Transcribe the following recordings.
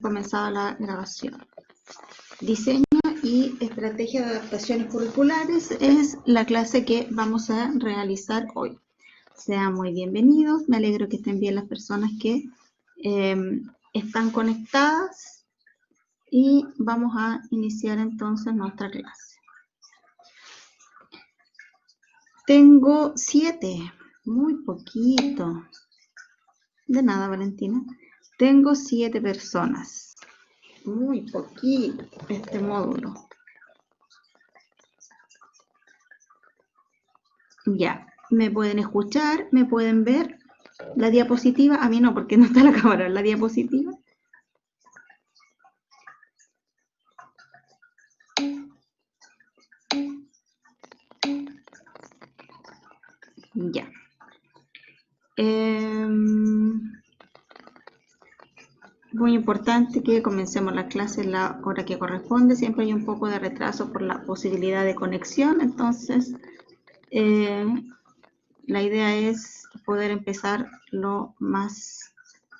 comenzado la grabación. Diseño y estrategia de adaptaciones curriculares es la clase que vamos a realizar hoy. Sean muy bienvenidos, me alegro que estén bien las personas que están conectadas y vamos a iniciar entonces nuestra clase. Tengo 7, muy poquito. De nada, Valentina. Tengo 7 personas. Muy poquito este módulo. Ya, me pueden escuchar, me pueden ver. La diapositiva, a mí no, porque no está la cámara, la diapositiva. Ya. Muy importante que comencemos la clase en la hora que corresponde. Siempre hay un poco de retraso por la posibilidad de conexión, entonces la idea es poder empezar lo más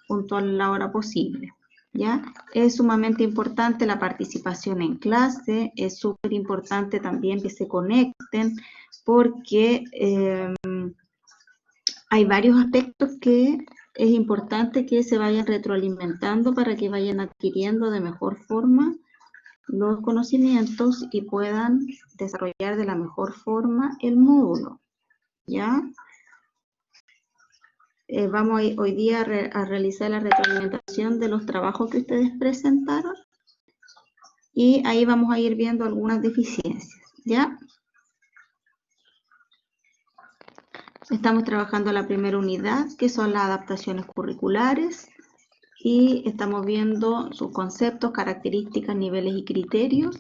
puntual a la hora posible. ¿Ya? Es sumamente importante la participación en clase, es súper importante también que se conecten porque hay varios aspectos que es importante que se vayan retroalimentando para que vayan adquiriendo de mejor forma los conocimientos y puedan desarrollar de la mejor forma el módulo. ¿Ya? Vamos hoy día a realizar la retroalimentación de los trabajos que ustedes presentaron y ahí vamos a ir viendo algunas deficiencias, ¿ya? Estamos trabajando la primera unidad, que son las adaptaciones curriculares, y estamos viendo sus conceptos, características, niveles y criterios,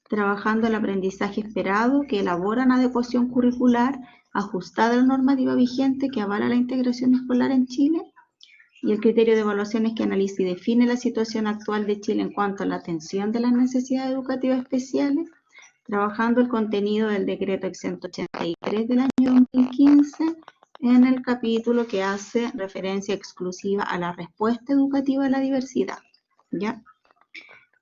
trabajando el aprendizaje esperado, que elabora una adecuación curricular ajustada a la normativa vigente que avala la integración escolar en Chile, y el criterio de evaluación es que analiza y define la situación actual de Chile en cuanto a la atención de las necesidades educativas especiales, trabajando el contenido del decreto 183 del año 2015 en el capítulo que hace referencia exclusiva a la respuesta educativa a la diversidad, ¿ya?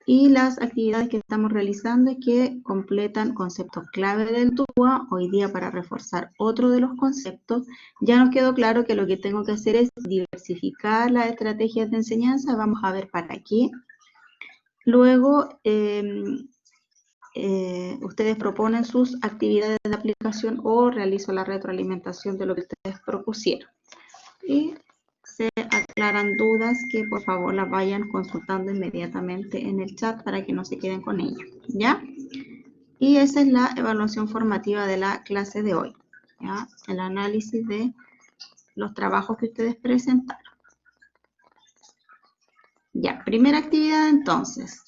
Y las actividades que estamos realizando es que completan conceptos clave del TUA, hoy día para reforzar otro de los conceptos. Ya nos quedó claro que lo que tengo que hacer es diversificar las estrategias de enseñanza, vamos a ver para qué. Luego, ustedes proponen sus actividades de aplicación o realizo la retroalimentación de lo que ustedes propusieron. Y se aclaran dudas que por favor las vayan consultando inmediatamente en el chat para que no se queden con ellas, ¿ya? Y esa es la evaluación formativa de la clase de hoy, ¿ya? El análisis de los trabajos que ustedes presentaron. Ya, primera actividad entonces.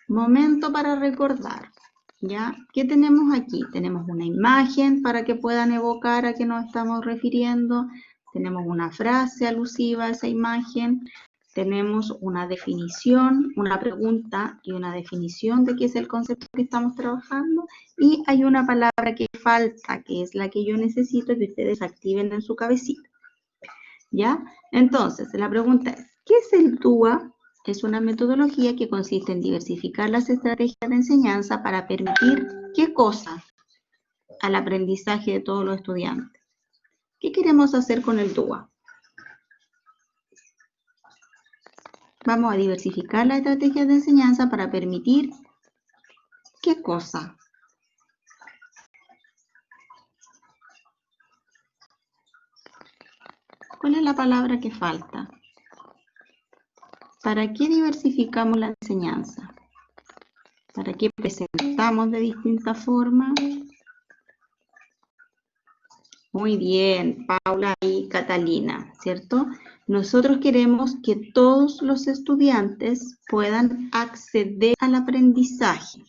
Momento para recordar, ¿ya? ¿Qué tenemos aquí? Tenemos una imagen para que puedan evocar a qué nos estamos refiriendo. Tenemos una frase alusiva a esa imagen. Tenemos una definición, una pregunta y una definición de qué es el concepto que estamos trabajando. Y hay una palabra que falta, que es la que yo necesito que ustedes activen en su cabecita, ¿ya? Entonces, la pregunta es, ¿qué es el TUA? Es una metodología que consiste en diversificar las estrategias de enseñanza para permitir, ¿qué cosa? Al aprendizaje de todos los estudiantes. ¿Qué queremos hacer con el TUA? Vamos a diversificar las estrategias de enseñanza para permitir, ¿qué cosa? ¿Cuál es la palabra que falta? ¿Para qué diversificamos la enseñanza? ¿Para qué presentamos de distintas formas? Muy bien, Paula y Catalina, ¿cierto? Nosotros queremos que todos los estudiantes puedan acceder al aprendizaje,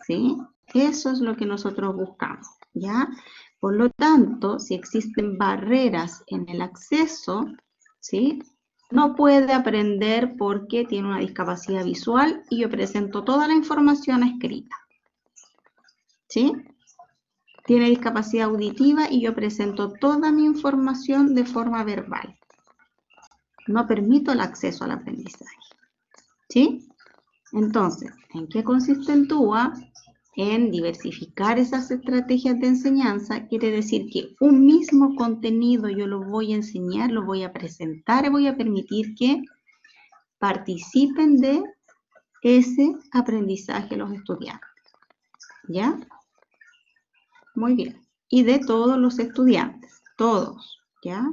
¿sí? Eso es lo que nosotros buscamos, ¿ya? Por lo tanto, si existen barreras en el acceso, ¿sí? No puede aprender porque tiene una discapacidad visual y yo presento toda la información escrita, ¿sí? Tiene discapacidad auditiva y yo presento toda mi información de forma verbal. No permito el acceso al aprendizaje. ¿Sí? Entonces, ¿en qué consiste el TUA? En diversificar esas estrategias de enseñanza. Quiere decir que un mismo contenido yo lo voy a enseñar, lo voy a presentar, y voy a permitir que participen de ese aprendizaje los estudiantes. ¿Ya? Muy bien. Y de todos los estudiantes, todos, ¿ya?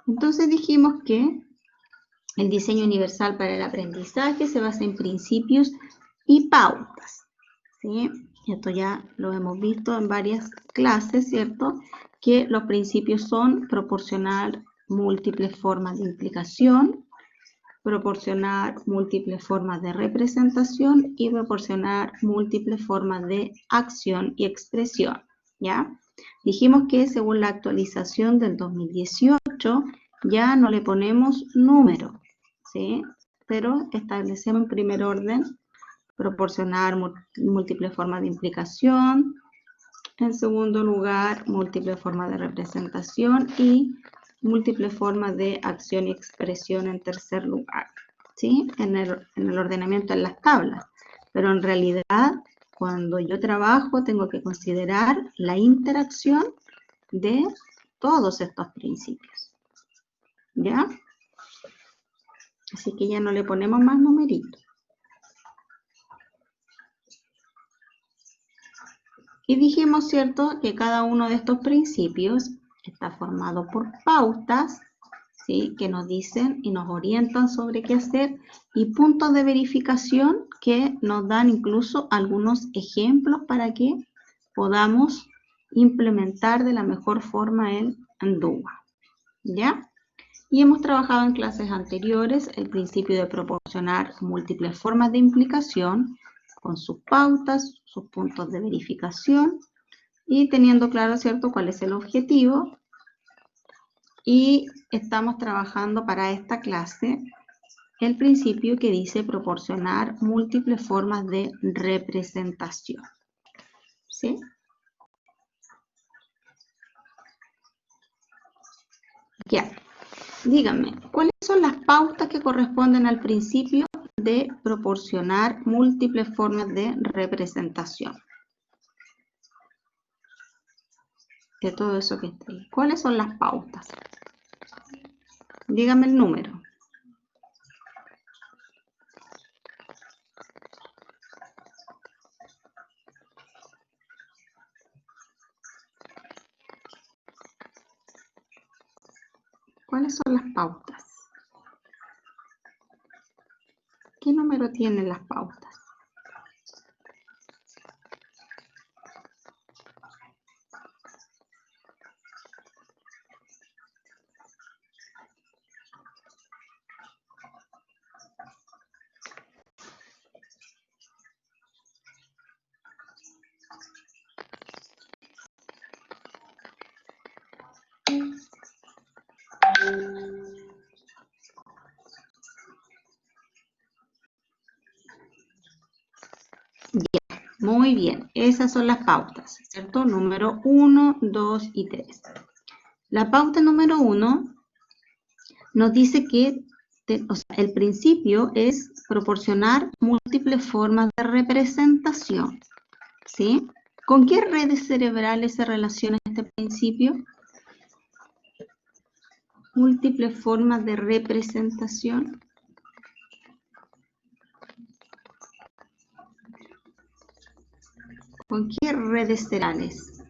Entonces dijimos que el diseño universal para el aprendizaje se basa en principios y pautas, ¿sí? Esto ya lo hemos visto en varias clases, ¿cierto? Que los principios son proporcionar múltiples formas de implicación, proporcionar múltiples formas de representación y proporcionar múltiples formas de acción y expresión, ¿ya? Dijimos que según la actualización del 2018 ya no le ponemos número, ¿sí? Pero establecemos en primer orden proporcionar múltiples formas de implicación, en segundo lugar múltiples formas de representación y múltiples formas de acción y expresión en tercer lugar, ¿sí? En el ordenamiento en las tablas. Pero en realidad, cuando yo trabajo, tengo que considerar la interacción de todos estos principios, ¿ya? Así que ya no le ponemos más numeritos. Y dijimos, ¿cierto?, que cada uno de estos principios está formado por pautas, ¿sí?, que nos dicen y nos orientan sobre qué hacer, y puntos de verificación que nos dan incluso algunos ejemplos para que podamos implementar de la mejor forma el DUA, ¿ya? Y hemos trabajado en clases anteriores el principio de proporcionar múltiples formas de implicación con sus pautas, sus puntos de verificación y teniendo claro, ¿cierto?, cuál es el objetivo. Y estamos trabajando para esta clase el principio que dice proporcionar múltiples formas de representación, ¿sí? Ya, díganme, ¿cuáles son las pautas que corresponden al principio de proporcionar múltiples formas de representación? De todo eso que está ahí. ¿Cuáles son las pautas? Díganme el número. ¿Cuáles son las pautas? ¿Qué número tienen las pautas? Muy bien, esas son las pautas, ¿cierto? Número 1, 2 y 3. La pauta número 1 nos dice que el principio es proporcionar múltiples formas de representación, ¿sí? ¿Con qué redes cerebrales se relaciona este principio? Múltiples formas de representación. ¿Con qué redes cerebrales?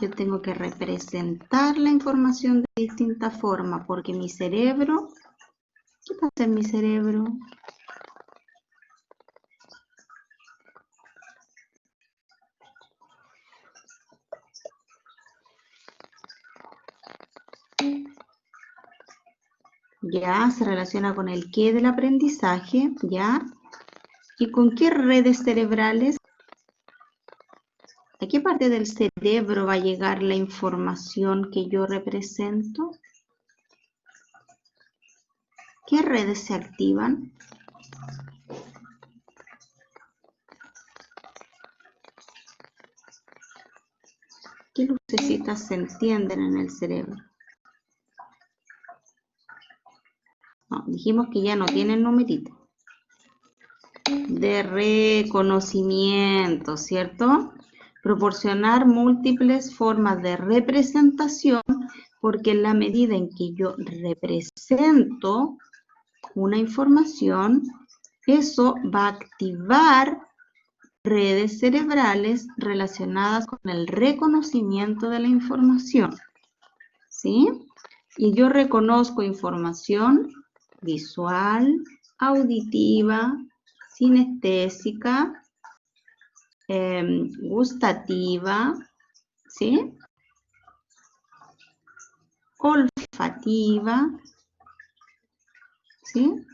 Yo tengo que representar la información de distinta forma, porque mi cerebro, ¿qué pasa en mi cerebro? Ya se relaciona con el qué del aprendizaje, ¿ya? ¿Y con qué redes cerebrales? ¿A qué parte del cerebro va a llegar la información que yo represento? ¿Qué redes se activan? ¿Qué lucecitas se entienden en el cerebro? No, dijimos que ya no tienen numerito. De reconocimiento, ¿cierto? Proporcionar múltiples formas de representación, porque en la medida en que yo represento una información, eso va a activar redes cerebrales relacionadas con el reconocimiento de la información, ¿sí? Y yo reconozco información visual, auditiva, sinestésica, gustativa, ¿sí? Olfativa, ¿sí?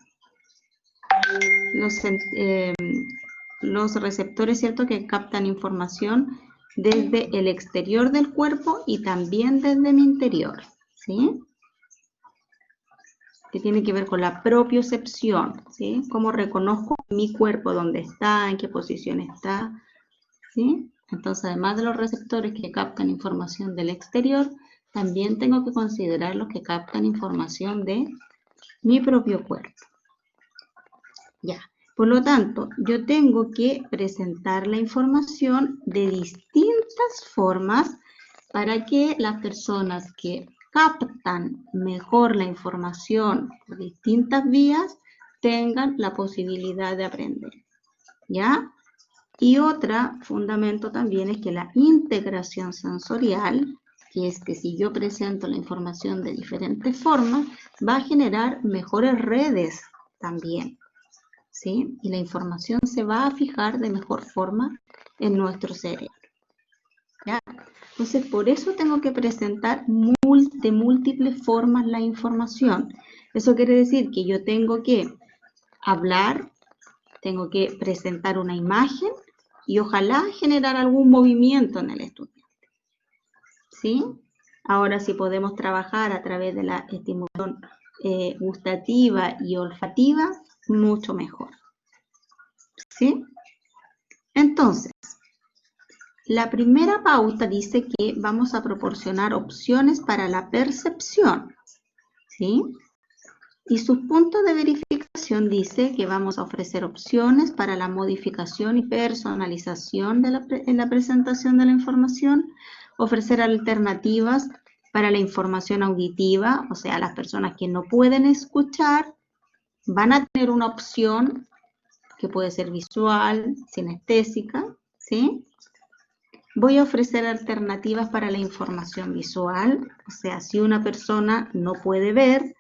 Los receptores, ¿cierto?, que captan información desde el exterior del cuerpo y también desde mi interior, ¿sí? Que tiene que ver con la propiocepción, ¿sí? Cómo reconozco mi cuerpo, dónde está, en qué posición está, ¿sí? Entonces, además de los receptores que captan información del exterior, también tengo que considerar los que captan información de mi propio cuerpo. Ya. Por lo tanto, yo tengo que presentar la información de distintas formas para que las personas que captan mejor la información por distintas vías tengan la posibilidad de aprender, ¿ya? Y otro fundamento también es que la integración sensorial, que es que si yo presento la información de diferentes formas, va a generar mejores redes también, ¿sí? Y la información se va a fijar de mejor forma en nuestro cerebro, ¿ya? Entonces, por eso tengo que presentar de múltiples formas la información. Eso quiere decir que yo tengo que hablar, tengo que presentar una imagen y ojalá generar algún movimiento en el estudiante, ¿sí? Ahora, si podemos trabajar a través de la estimulación gustativa y olfativa, mucho mejor, ¿sí? Entonces, la primera pauta dice que vamos a proporcionar opciones para la percepción, ¿sí? Y su punto de verificación dice que vamos a ofrecer opciones para la modificación y personalización en la presentación de la información, ofrecer alternativas para la información auditiva, o sea, las personas que no pueden escuchar van a tener una opción que puede ser visual, sinestésica, ¿sí? Voy a ofrecer alternativas para la información visual, o sea, si una persona no puede ver,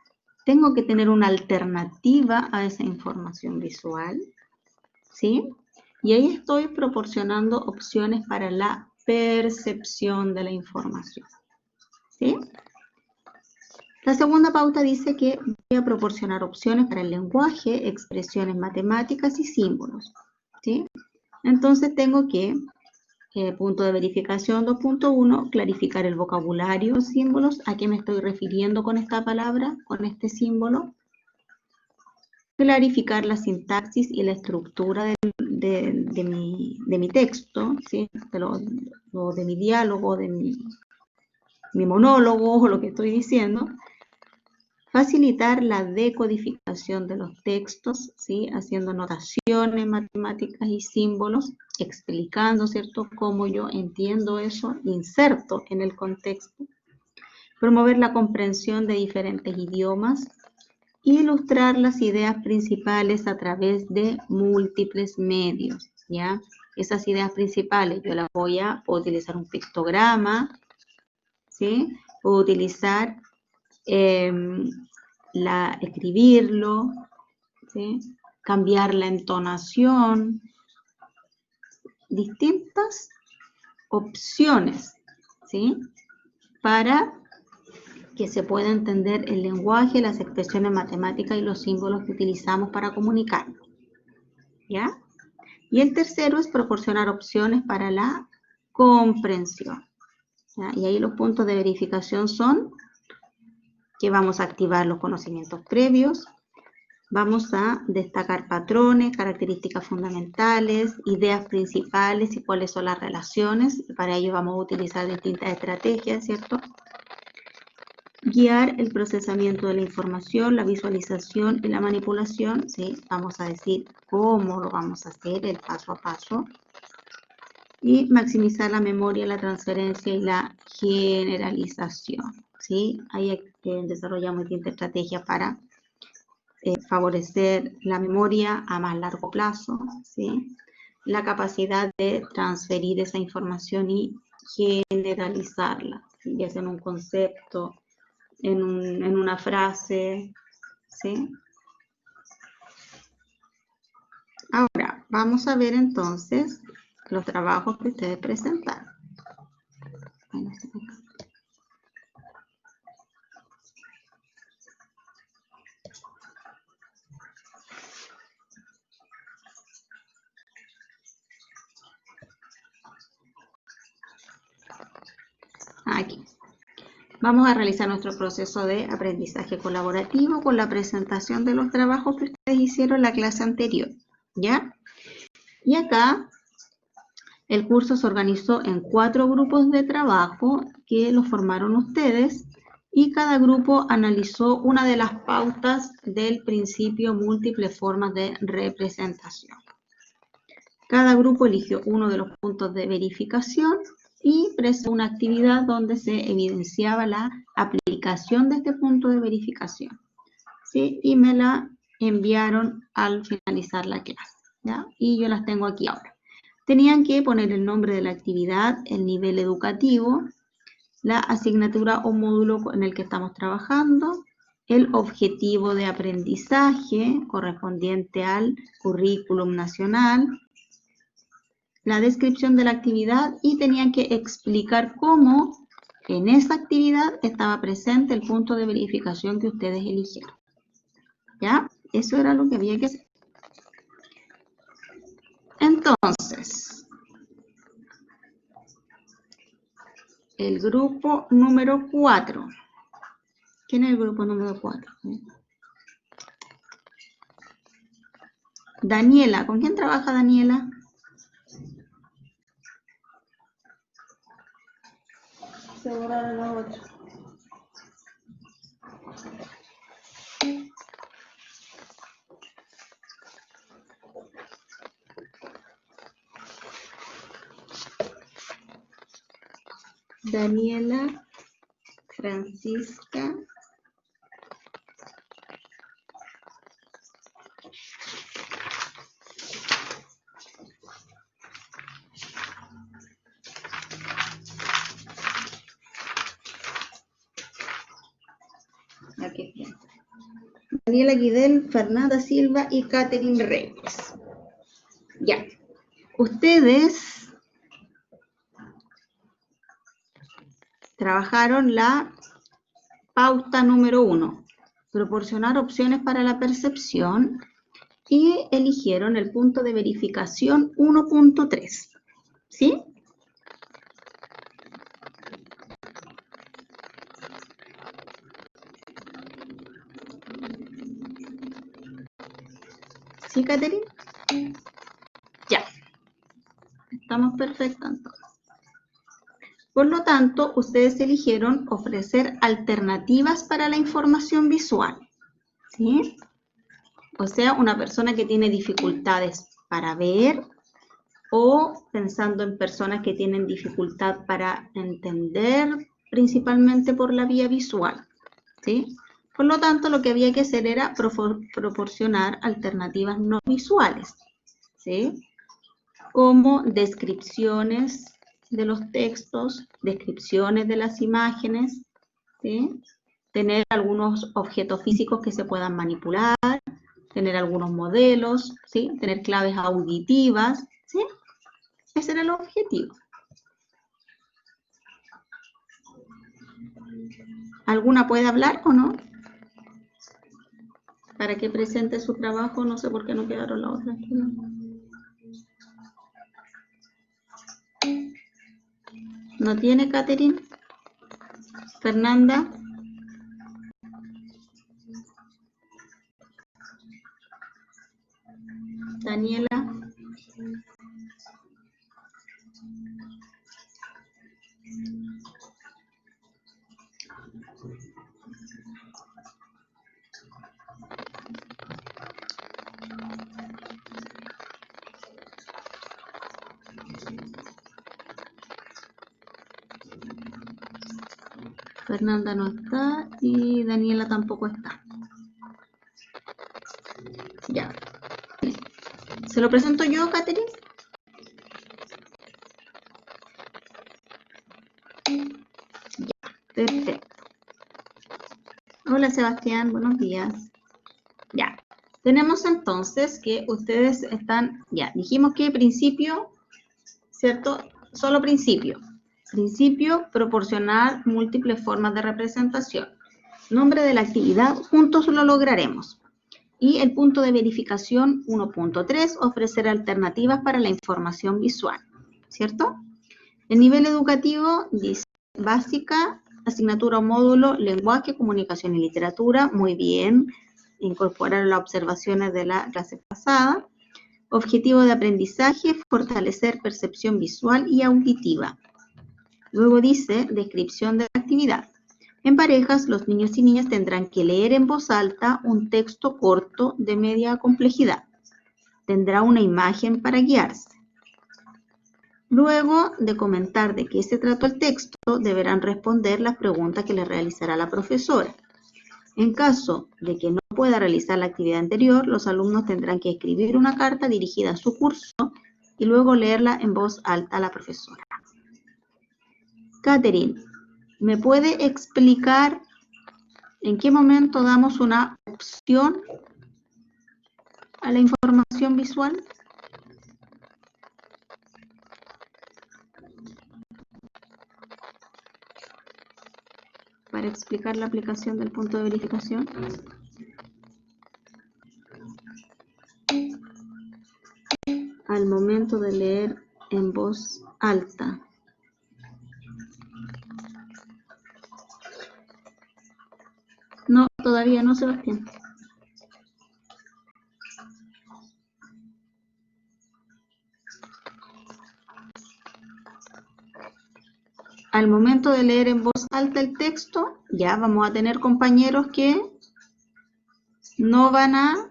tengo que tener una alternativa a esa información visual, ¿sí? Y ahí estoy proporcionando opciones para la percepción de la información, ¿sí? La segunda pauta dice que voy a proporcionar opciones para el lenguaje, expresiones matemáticas y símbolos, ¿sí? Entonces tengo que punto de verificación 2.1, clarificar el vocabulario, símbolos, a qué me estoy refiriendo con esta palabra, con este símbolo. Clarificar la sintaxis y la estructura de mi texto, ¿sí? de mi diálogo, de mi monólogo o lo que estoy diciendo. Facilitar la decodificación de los textos, ¿sí? Haciendo notaciones matemáticas y símbolos, explicando, ¿cierto?, cómo yo entiendo eso, inserto en el contexto. Promover la comprensión de diferentes idiomas. Ilustrar las ideas principales a través de múltiples medios, ¿ya? Esas ideas principales yo las puedo utilizar un pictograma, ¿sí? Puedo utilizar escribirlo, ¿sí? Cambiar la entonación, distintas opciones, ¿sí? Para que se pueda entender el lenguaje, las expresiones matemáticas y los símbolos que utilizamos para comunicarnos, ¿ya? Y el tercero es proporcionar opciones para la comprensión, ¿ya? Y ahí los puntos de verificación son que vamos a activar los conocimientos previos, Vamos a destacar patrones, características fundamentales, ideas principales y cuáles son las relaciones. Y para ello vamos a utilizar distintas estrategias, ¿cierto? Guiar el procesamiento de la información, la visualización y la manipulación, ¿sí? Vamos a decir cómo lo vamos a hacer, el paso a paso. Y maximizar la memoria, la transferencia y la generalización, ¿sí? Ahí desarrollamos distintas estrategias para favorecer la memoria a más largo plazo, ¿sí? La capacidad de transferir esa información y generalizarla, ¿sí? Ya sea en un concepto, en una frase, ¿sí? Ahora, vamos a ver entonces los trabajos que ustedes presentaron. Aquí. Vamos a realizar nuestro proceso de aprendizaje colaborativo con la presentación de los trabajos que ustedes hicieron en la clase anterior, ¿ya? Y acá el curso se organizó en 4 grupos de trabajo que los formaron ustedes y cada grupo analizó una de las pautas del principio múltiples formas de representación. Cada grupo eligió uno de los puntos de verificación y presentó una actividad donde se evidenciaba la aplicación de este punto de verificación, ¿sí? Y me la enviaron al finalizar la clase, ¿ya? Y yo las tengo aquí ahora. Tenían que poner el nombre de la actividad, el nivel educativo, la asignatura o módulo en el que estamos trabajando, el objetivo de aprendizaje correspondiente al currículum nacional, la descripción de la actividad y tenían que explicar cómo en esa actividad estaba presente el punto de verificación que ustedes eligieron. ¿Ya? Eso era lo que había que hacer. Entonces, el grupo número 4. ¿Quién es el grupo número 4? Daniela. ¿Con quién trabaja Daniela? Seguro de los 8. Daniela, Francisca, aquí. Daniela Guidel, Fernanda Silva y Catherine Reyes. Ya. Ustedes trabajaron la pauta número 1, proporcionar opciones para la percepción, y eligieron el punto de verificación 1.3, ¿sí? ¿Sí, Catherine? Ya. Estamos perfectos entonces. Por lo tanto, ustedes eligieron ofrecer alternativas para la información visual, ¿sí? O sea, una persona que tiene dificultades para ver o pensando en personas que tienen dificultad para entender, principalmente por la vía visual, ¿sí? Por lo tanto, lo que había que hacer era proporcionar alternativas no visuales, ¿sí? Como descripciones de los textos, descripciones de las imágenes, ¿sí? Tener algunos objetos físicos que se puedan manipular, tener algunos modelos, ¿sí? Tener claves auditivas, ¿sí? Ese era el objetivo. ¿Alguna puede hablar o no? Para que presente su trabajo, no sé por qué no quedaron las otras. ¿No tiene, Catherine? Fernanda. Fernanda no está y Daniela tampoco está. Ya. ¿Se lo presento yo, Catherine? Ya, perfecto. Hola, Sebastián, buenos días. Ya. Tenemos entonces que ustedes están, ya, dijimos que principio, ¿cierto? Solo principio. Principio, proporcionar múltiples formas de representación. Nombre de la actividad, juntos lo lograremos. Y el punto de verificación 1.3, ofrecer alternativas para la información visual, ¿cierto? El nivel educativo dice básica, asignatura o módulo, lenguaje, comunicación y literatura, muy bien, incorporar las observaciones de la clase pasada. Objetivo de aprendizaje, fortalecer percepción visual y auditiva. Luego dice descripción de la actividad. En parejas, los niños y niñas tendrán que leer en voz alta un texto corto de media complejidad. Tendrá una imagen para guiarse. Luego de comentar de qué se trató el texto, deberán responder las preguntas que les realizará la profesora. En caso de que no pueda realizar la actividad anterior, los alumnos tendrán que escribir una carta dirigida a su curso y luego leerla en voz alta a la profesora. Catherine, ¿me puede explicar en qué momento damos una opción a la información visual? Para explicar la aplicación del punto de verificación. Al momento de leer en voz alta. No, todavía no, Sebastián. Al momento de leer en voz alta el texto, ya vamos a tener compañeros que no van a...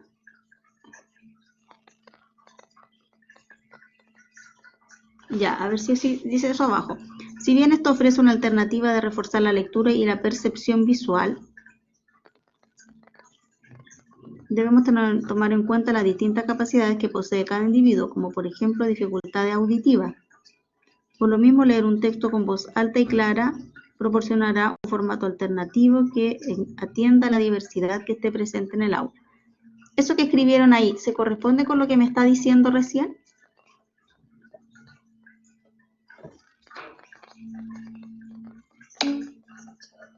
Ya, a ver si dice eso abajo. Si bien esto ofrece una alternativa de reforzar la lectura y la percepción visual, debemos tomar en cuenta las distintas capacidades que posee cada individuo, como por ejemplo dificultades auditivas. Por lo mismo, leer un texto con voz alta y clara proporcionará un formato alternativo que atienda a la diversidad que esté presente en el aula. ¿Eso que escribieron ahí se corresponde con lo que me está diciendo recién?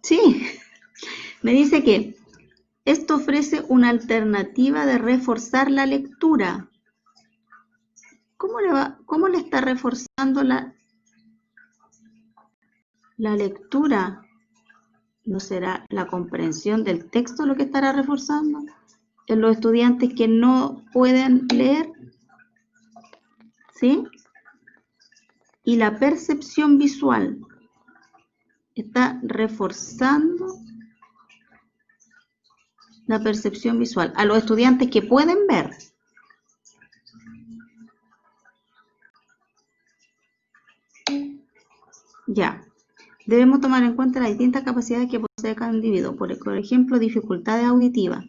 Sí, me dice que esto ofrece una alternativa de reforzar la lectura. ¿Cómo le está reforzando la lectura? ¿No será la comprensión del texto lo que estará reforzando? ¿En los estudiantes que no pueden leer? ¿Sí? Y la percepción visual está reforzando la percepción visual a los estudiantes que pueden ver. Ya. Debemos tomar en cuenta las distintas capacidades que posee cada individuo. Por ejemplo, dificultades auditivas.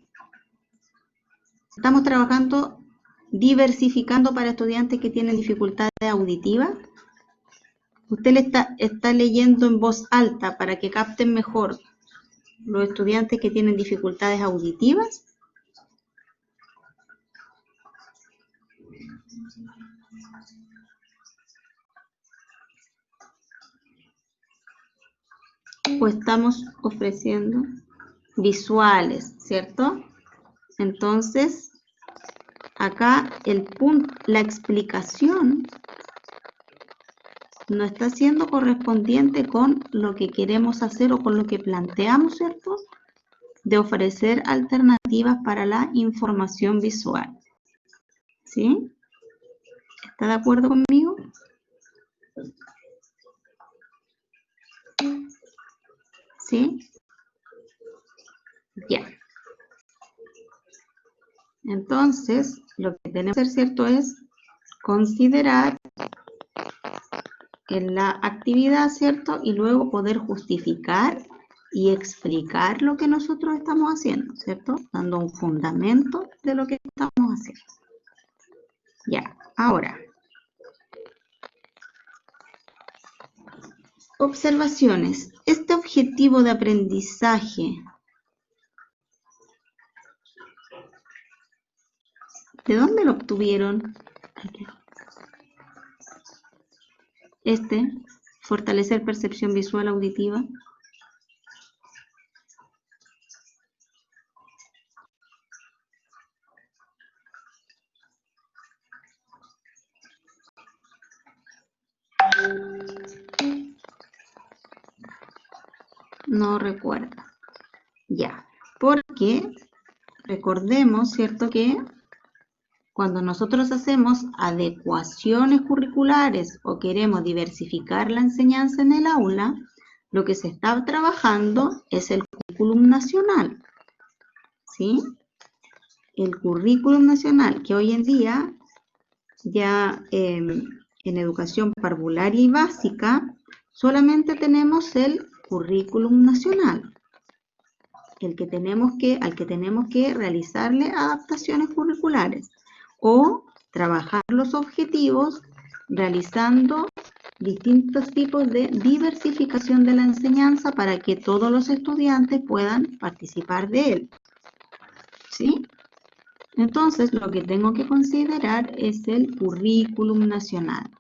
Estamos trabajando, diversificando para estudiantes que tienen dificultades auditivas. Usted le está leyendo en voz alta para que capten mejor los estudiantes que tienen dificultades auditivas. O estamos ofreciendo visuales, ¿cierto? Entonces, acá la explicación no está siendo correspondiente con lo que queremos hacer o con lo que planteamos, ¿cierto? De ofrecer alternativas para la información visual. ¿Sí? ¿Está de acuerdo conmigo? ¿Sí? Ya. Entonces, lo que tenemos que hacer, ¿cierto?, es considerar en la actividad, ¿cierto? Y luego poder justificar y explicar lo que nosotros estamos haciendo, ¿cierto? Dando un fundamento de lo que estamos haciendo. Ya, ahora. Observaciones. Este objetivo de aprendizaje, ¿de dónde lo obtuvieron? Fortalecer percepción visual auditiva. No recuerdo. Ya, porque recordemos, ¿cierto?, que cuando nosotros hacemos adecuaciones curriculares o queremos diversificar la enseñanza en el aula, lo que se está trabajando es el currículum nacional, ¿sí? El currículum nacional, que hoy en día ya en educación parvularia y básica solamente tenemos el currículum nacional, al que tenemos que realizarle adaptaciones curriculares o trabajar los objetivos realizando distintos tipos de diversificación de la enseñanza para que todos los estudiantes puedan participar de él, ¿sí? Entonces, lo que tengo que considerar es el currículum nacional,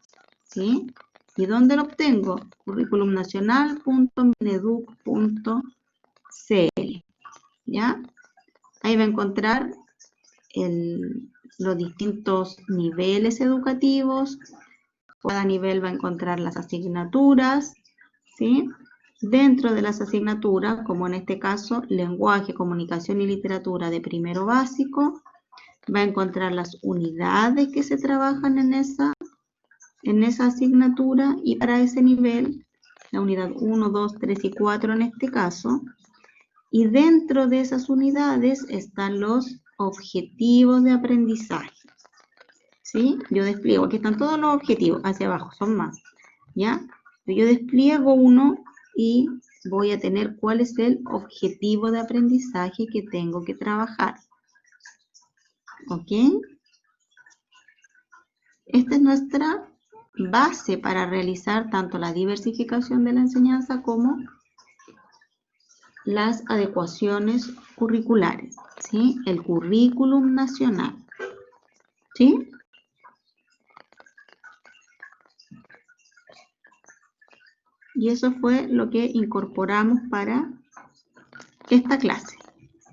¿sí? ¿Y dónde lo obtengo? curriculumnacional.mineduc.cl, ¿ya? Ahí va a encontrar los distintos niveles educativos. Cada nivel va a encontrar las asignaturas, ¿sí? Dentro de las asignaturas, como en este caso, lenguaje, comunicación y literatura de primero básico, va a encontrar las unidades que se trabajan en esa asignatura, y para ese nivel, la unidad 1, 2, 3 y 4 en este caso, y dentro de esas unidades están los objetivos de aprendizaje, ¿sí? Yo despliego, aquí están todos los objetivos, hacia abajo, son más, ¿ya? Yo despliego uno y voy a tener cuál es el objetivo de aprendizaje que tengo que trabajar, ¿ok? Esta es nuestra base para realizar tanto la diversificación de la enseñanza como las adecuaciones curriculares, ¿sí? El currículum nacional, ¿sí? Y eso fue lo que incorporamos para esta clase,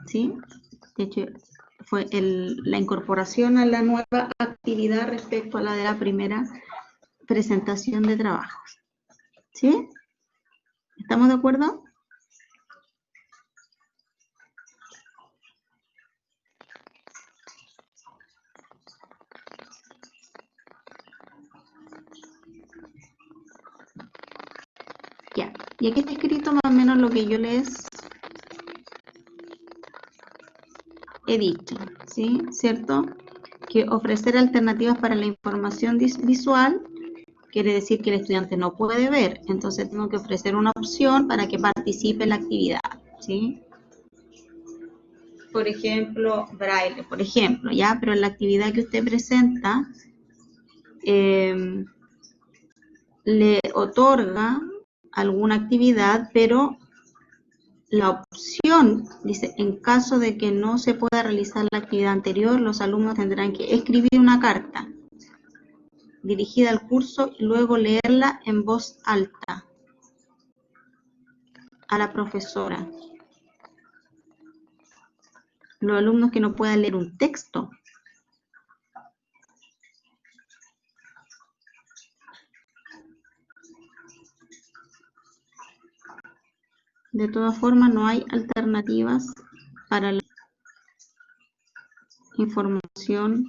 ¿sí? De hecho, fue la incorporación a la nueva actividad respecto a la de la primera presentación de trabajos, ¿sí? ¿Estamos de acuerdo? Ya, y aquí está escrito más o menos lo que yo les he dicho, ¿sí? ¿Cierto? Que ofrecer alternativas para la información visual quiere decir que el estudiante no puede ver, entonces tengo que ofrecer una opción para que participe en la actividad, ¿sí? Por ejemplo, braille, por ejemplo, ¿ya? Pero en la actividad que usted presenta, le otorga alguna actividad, pero la opción dice, en caso de que no se pueda realizar la actividad anterior, los alumnos tendrán que escribir una carta dirigida al curso y luego leerla en voz alta a la profesora. Los alumnos que no puedan leer un texto, de todas formas no hay alternativas para la información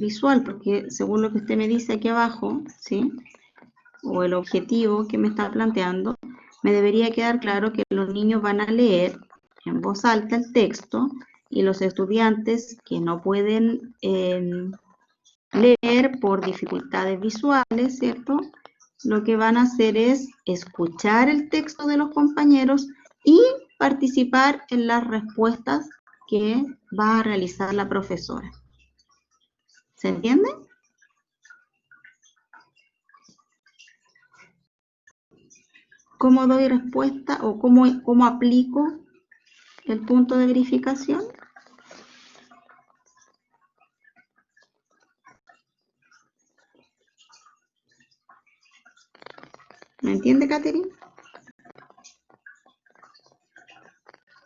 visual, porque según lo que usted me dice aquí abajo, ¿sí? O el objetivo que me está planteando, me debería quedar claro que los niños van a leer en voz alta el texto y los estudiantes que no pueden leer por dificultades visuales, ¿cierto? Lo que van a hacer es escuchar el texto de los compañeros y participar en las respuestas que va a realizar la profesora. ¿Se entiende? ¿Cómo doy respuesta o cómo aplico el punto de verificación? ¿Me entiende, Catherine?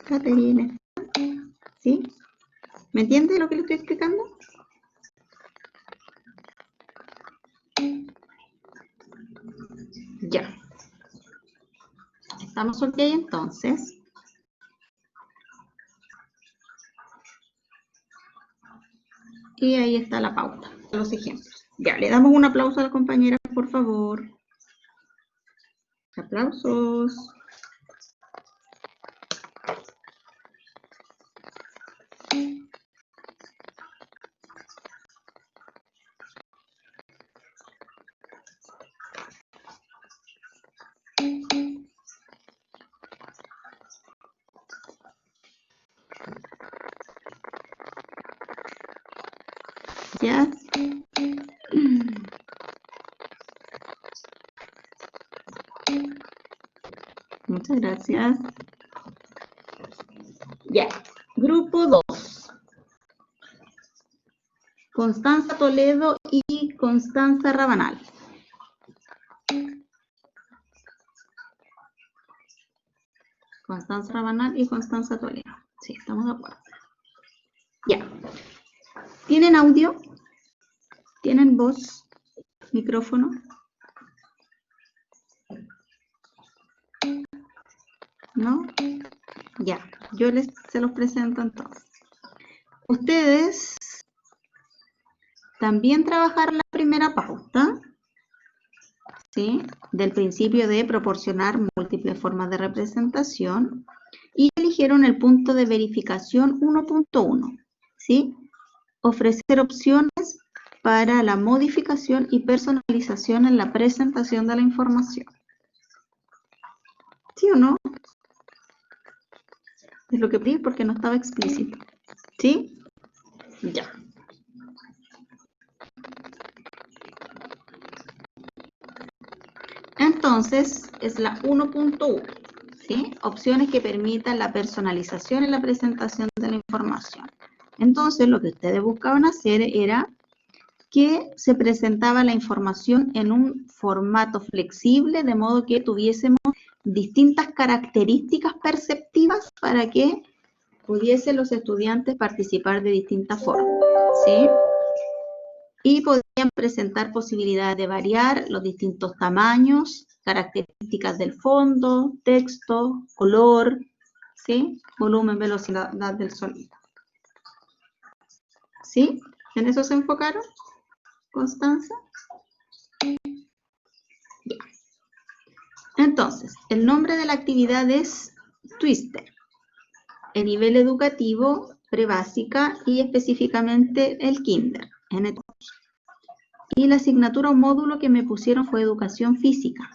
Catherine, ¿sí? ¿Me entiende lo que le estoy explicando? Ya. ¿Estamos ok entonces? Y ahí está la pauta, los ejemplos. Ya, le damos un aplauso a la compañera, por favor. Aplausos. Ya. Muchas gracias. Ya. Grupo 2. Constanza Toledo y Constanza Rabanal. Constanza Rabanal y Constanza Toledo. Sí, estamos de acuerdo. Ya. ¿Tienen audio? ¿Tienen voz? ¿Micrófono? ¿No? Ya. Yo se los presento entonces. Ustedes también trabajaron la primera pauta, ¿sí? Del principio de proporcionar múltiples formas de representación y eligieron el punto de verificación 1.1, ¿sí? Ofrecer opciones para la modificación y personalización en la presentación de la información. ¿Sí o no? Es lo que pedí porque no estaba explícito. ¿Sí? Ya. Entonces, es la 1.1, ¿sí? Opciones que permitan la personalización en la presentación de la información. Entonces, lo que ustedes buscaban hacer era que se presentaba la información en un formato flexible, de modo que tuviésemos distintas características perceptivas para que pudiesen los estudiantes participar de distintas formas, ¿sí? Y podrían presentar posibilidades de variar los distintos tamaños, características del fondo, texto, color, ¿sí? Volumen, velocidad del sonido. ¿Sí? ¿En eso se enfocaron, Constanza? Ya. Entonces, el nombre de la actividad es Twister. El nivel educativo, prebásica y específicamente el kinder. Y la asignatura o módulo que me pusieron fue educación física.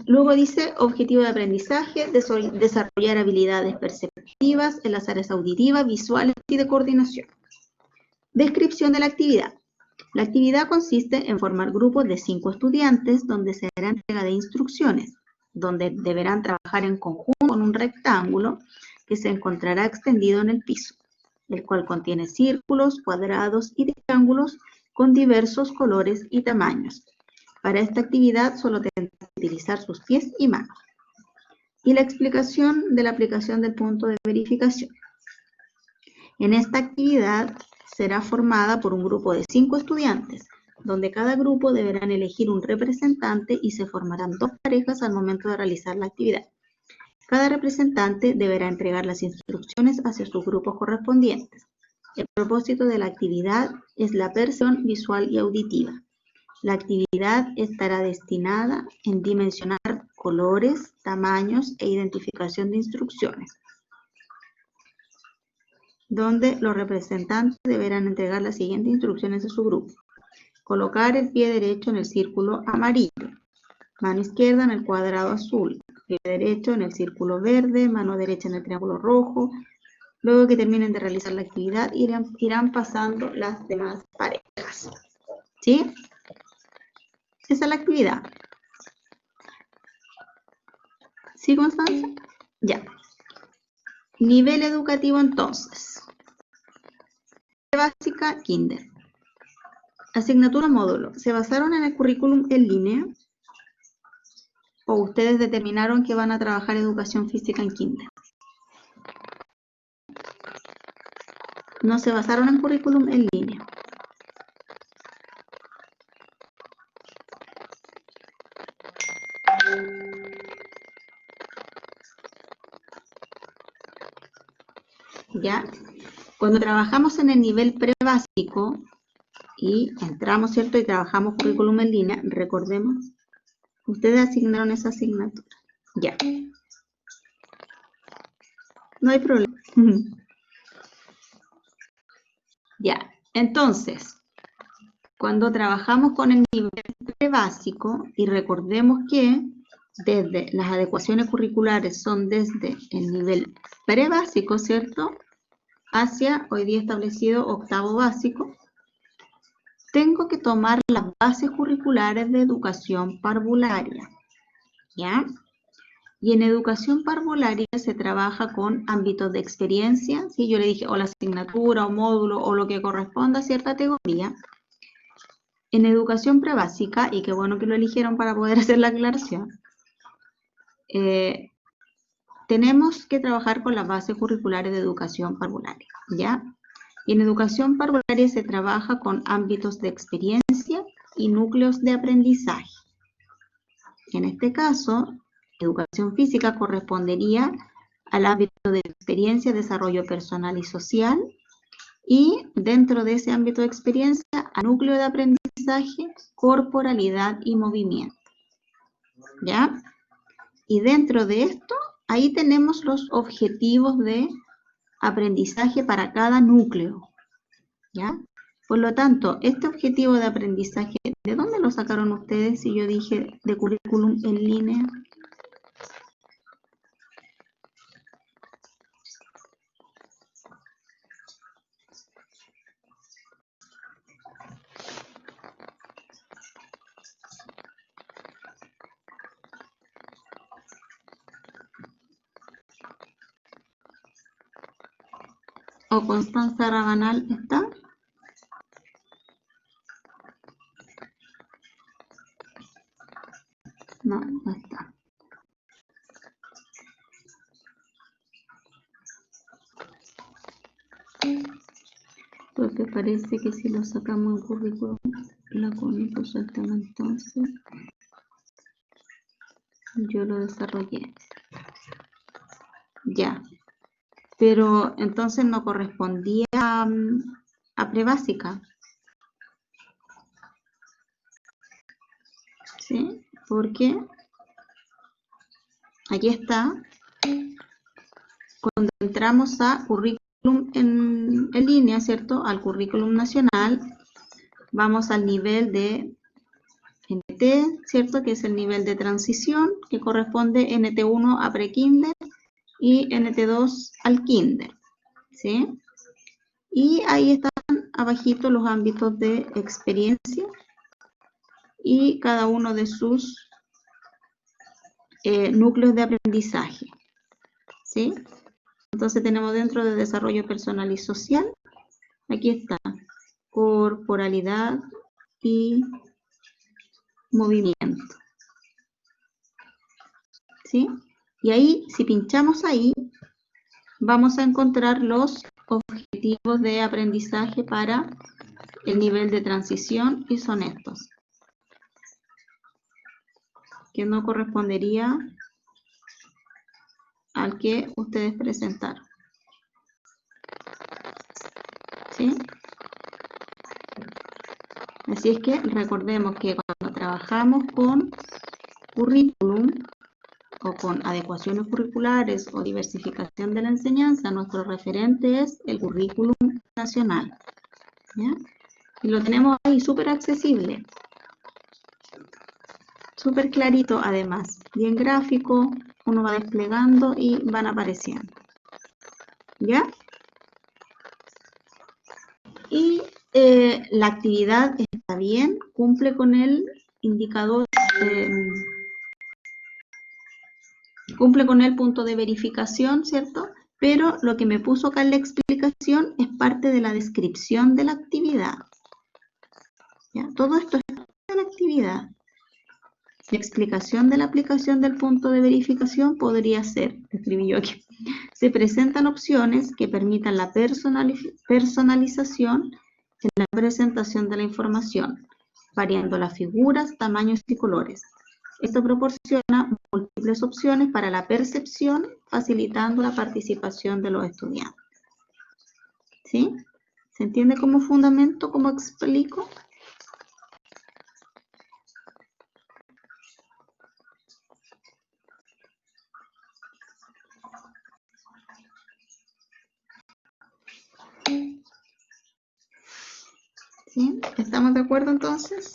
Luego dice objetivo de aprendizaje, desarrollar habilidades perceptivas en las áreas auditivas, visuales y de coordinación. Descripción de la actividad. La actividad consiste en formar grupos de 5 estudiantes donde se hará entrega de instrucciones, donde deberán trabajar en conjunto con un rectángulo que se encontrará extendido en el piso, el cual contiene círculos, cuadrados y triángulos con diversos colores y tamaños. Para esta actividad solo tendrán que utilizar sus pies y manos. Y la explicación de la aplicación del punto de verificación. En esta actividad será formada por un grupo de 5 estudiantes, donde cada grupo deberán elegir un representante y se formarán 2 parejas al momento de realizar la actividad. Cada representante deberá entregar las instrucciones hacia sus grupos correspondientes. El propósito de la actividad es la percepción visual y auditiva. La actividad estará destinada en dimensionar colores, tamaños e identificación de instrucciones, donde los representantes deberán entregar las siguientes instrucciones a su grupo. Colocar el pie derecho en el círculo amarillo, mano izquierda en el cuadrado azul, pie derecho en el círculo verde, mano derecha en el triángulo rojo. Luego que terminen de realizar la actividad, irán pasando las demás parejas. ¿Sí? Esa es la actividad. ¿Sí, Constanza? Ya. Nivel educativo entonces. Básica, kinder. Asignatura módulo. ¿Se basaron en el currículum en línea? ¿O ustedes determinaron que van a trabajar educación física en kinder? No se basaron en currículum en línea. ¿Ya? Cuando trabajamos en el nivel prebásico y entramos, ¿cierto? Y trabajamos currículum en línea, recordemos, ustedes asignaron esa asignatura. Ya. No hay problema. Ya. Entonces, cuando trabajamos con el nivel prebásico, y recordemos que desde las adecuaciones curriculares son desde el nivel prebásico, ¿cierto? Hacia hoy día establecido octavo básico, tengo que tomar las bases curriculares de educación parvularia, ¿ya? Y en educación parvularia se trabaja con ámbitos de experiencia, ¿sí? Yo le dije o la asignatura o módulo o lo que corresponda a cierta categoría. En educación prebásica, y qué bueno que lo eligieron para poder hacer la aclaración, tenemos que trabajar con las bases curriculares de educación parvularia, ¿ya? Y en educación parvularia se trabaja con ámbitos de experiencia y núcleos de aprendizaje. En este caso, educación física correspondería al ámbito de experiencia, desarrollo personal y social, y dentro de ese ámbito de experiencia, a núcleo de aprendizaje, corporalidad y movimiento. ¿Ya? Y dentro de esto, ahí tenemos los objetivos de aprendizaje para cada núcleo. ¿Ya? Por lo tanto, este objetivo de aprendizaje, ¿de dónde lo sacaron ustedes si yo dije de currículum en línea? ¿O Constanza Rabanal está? No, no está. Porque parece que si lo sacamos en currículum, la Connie puso el tema entonces. Yo lo desarrollé. Ya. Pero entonces no correspondía a prebásica. ¿Sí? Porque aquí está. Cuando entramos a currículum en línea, ¿cierto? Al currículum nacional, vamos al nivel de NT, ¿cierto? Que es el nivel de transición, que corresponde NT1 a prekinder y NT2 al kinder, ¿sí? Y ahí están abajito los ámbitos de experiencia y cada uno de sus núcleos de aprendizaje, ¿sí? Entonces tenemos dentro de desarrollo personal y social, aquí está, corporalidad y movimiento, ¿sí? Y ahí, si pinchamos ahí, vamos a encontrar los objetivos de aprendizaje para el nivel de transición y son estos, que no correspondería al que ustedes presentaron. ¿Sí? Así es que recordemos que cuando trabajamos con currículum o con adecuaciones curriculares o diversificación de la enseñanza, nuestro referente es el currículum nacional. ¿Ya? Y lo tenemos ahí súper accesible, súper clarito además, bien gráfico, uno va desplegando y van apareciendo. ¿Ya? Y la actividad está bien, cumple con el indicador, cumple con el punto de verificación, ¿cierto? Pero lo que me puso acá en la explicación es parte de la descripción de la actividad. ¿Ya? Todo esto es parte de la actividad. La explicación de la aplicación del punto de verificación podría ser, escribí yo aquí, se presentan opciones que permitan la personalización en la presentación de la información, variando las figuras, tamaños y colores. Esto proporciona múltiples opciones para la percepción, facilitando la participación de los estudiantes. ¿Sí? ¿Se entiende como fundamento, como explico? ¿Sí? ¿Estamos de acuerdo entonces?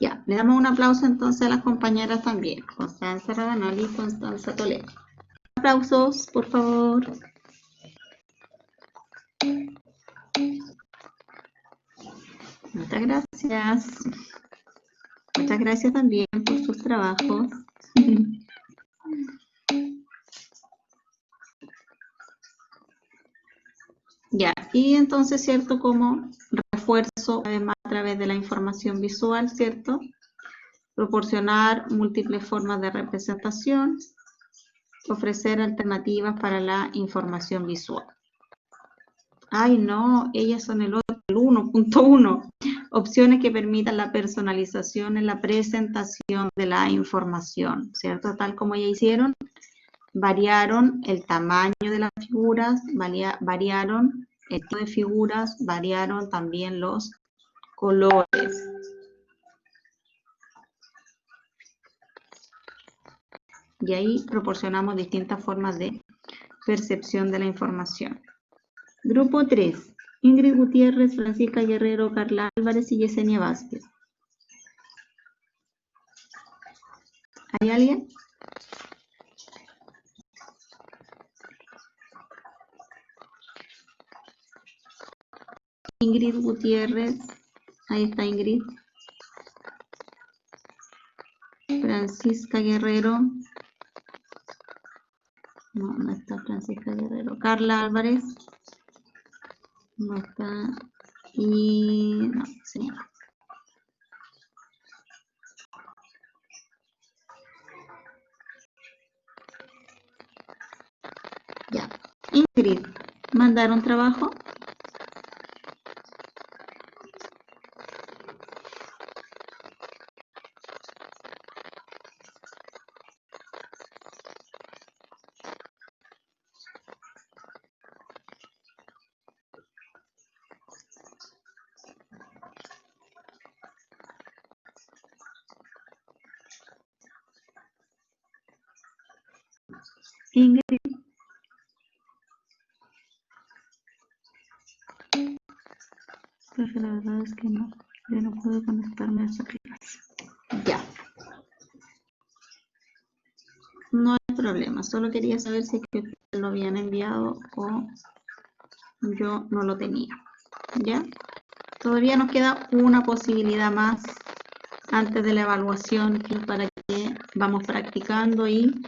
Ya, le damos un aplauso entonces a las compañeras también, Constanza Rabanal y Constanza Toledo. Aplausos, por favor. Muchas gracias. Muchas gracias también por sus trabajos. Ya, y entonces, ¿cierto? Como refuerzo, además, a través de la información visual, ¿cierto? Proporcionar múltiples formas de representación, ofrecer alternativas para la información visual. Ay, no, ellas son el otro, el 1.1. Opciones que permitan la personalización en la presentación de la información, ¿cierto? Tal como ya hicieron, variaron el tamaño de las figuras, variaron el tipo de figuras, variaron también los colores. Y ahí proporcionamos distintas formas de percepción de la información. Grupo 3. Ingrid Gutiérrez, Francisca Guerrero, Carla Álvarez y Yesenia Vázquez. ¿Hay alguien? Ingrid Gutiérrez. Ahí está Ingrid. Francisca Guerrero. No, no está Francisca Guerrero. Carla Álvarez. No está. Y no, sí. Ya. Ingrid, ¿mandaron trabajo? Ingrid. Pero la verdad es que no. Yo no puedo conectarme a esa clase. Ya. No hay problema. Solo quería saber si es que ustedes lo habían enviado o yo no lo tenía. ¿Ya? Todavía nos queda una posibilidad más antes de la evaluación para que vamos practicando y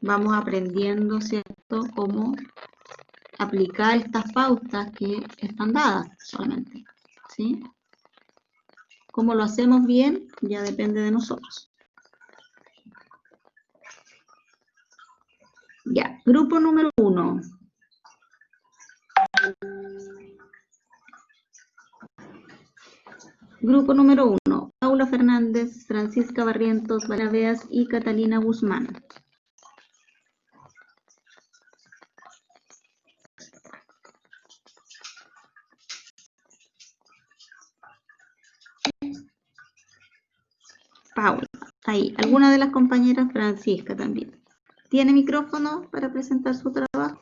vamos aprendiendo, ¿cierto?, cómo aplicar estas pautas que están dadas solamente, ¿sí? Cómo lo hacemos bien ya depende de nosotros. Ya, grupo número 1. Grupo número 1, Paula Fernández, Francisca Barrientos, Barabeas y Catalina Guzmán. Paula, ahí. ¿Alguna de las compañeras? Francisca también. ¿Tiene micrófono para presentar su trabajo?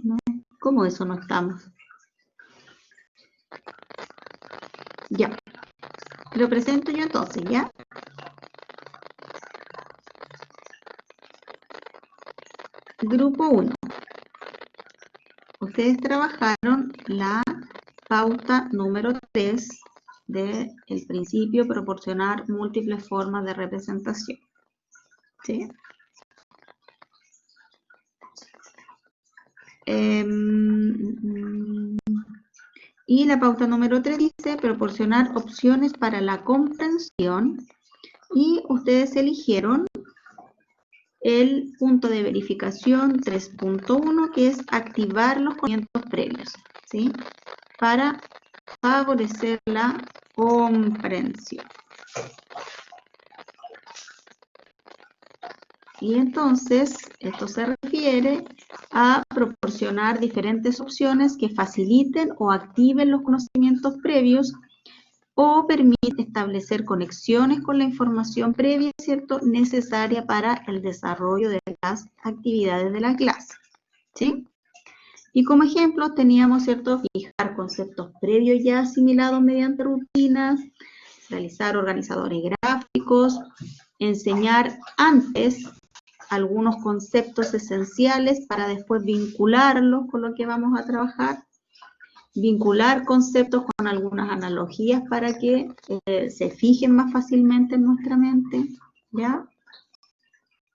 No. ¿Cómo eso no estamos? Ya. Lo presento yo entonces, ¿ya? Grupo 1. Ustedes trabajaron la pauta número 3 del principio proporcionar múltiples formas de representación. ¿Sí? Y la pauta número 3 dice proporcionar opciones para la comprensión y ustedes eligieron el punto de verificación 3.1 que es activar los conocimientos previos, ¿sí? Para favorecer la comprensión. Y entonces, esto se refiere a proporcionar diferentes opciones que faciliten o activen los conocimientos previos o permite establecer conexiones con la información previa, ¿cierto?, necesaria para el desarrollo de las actividades de la clase, ¿sí? Y como ejemplo teníamos, ¿cierto?, fijar conceptos previos ya asimilados mediante rutinas, realizar organizadores gráficos, enseñar antes algunos conceptos esenciales para después vincularlos con lo que vamos a trabajar, vincular conceptos con algunas analogías para que se fijen más fácilmente en nuestra mente, ¿ya?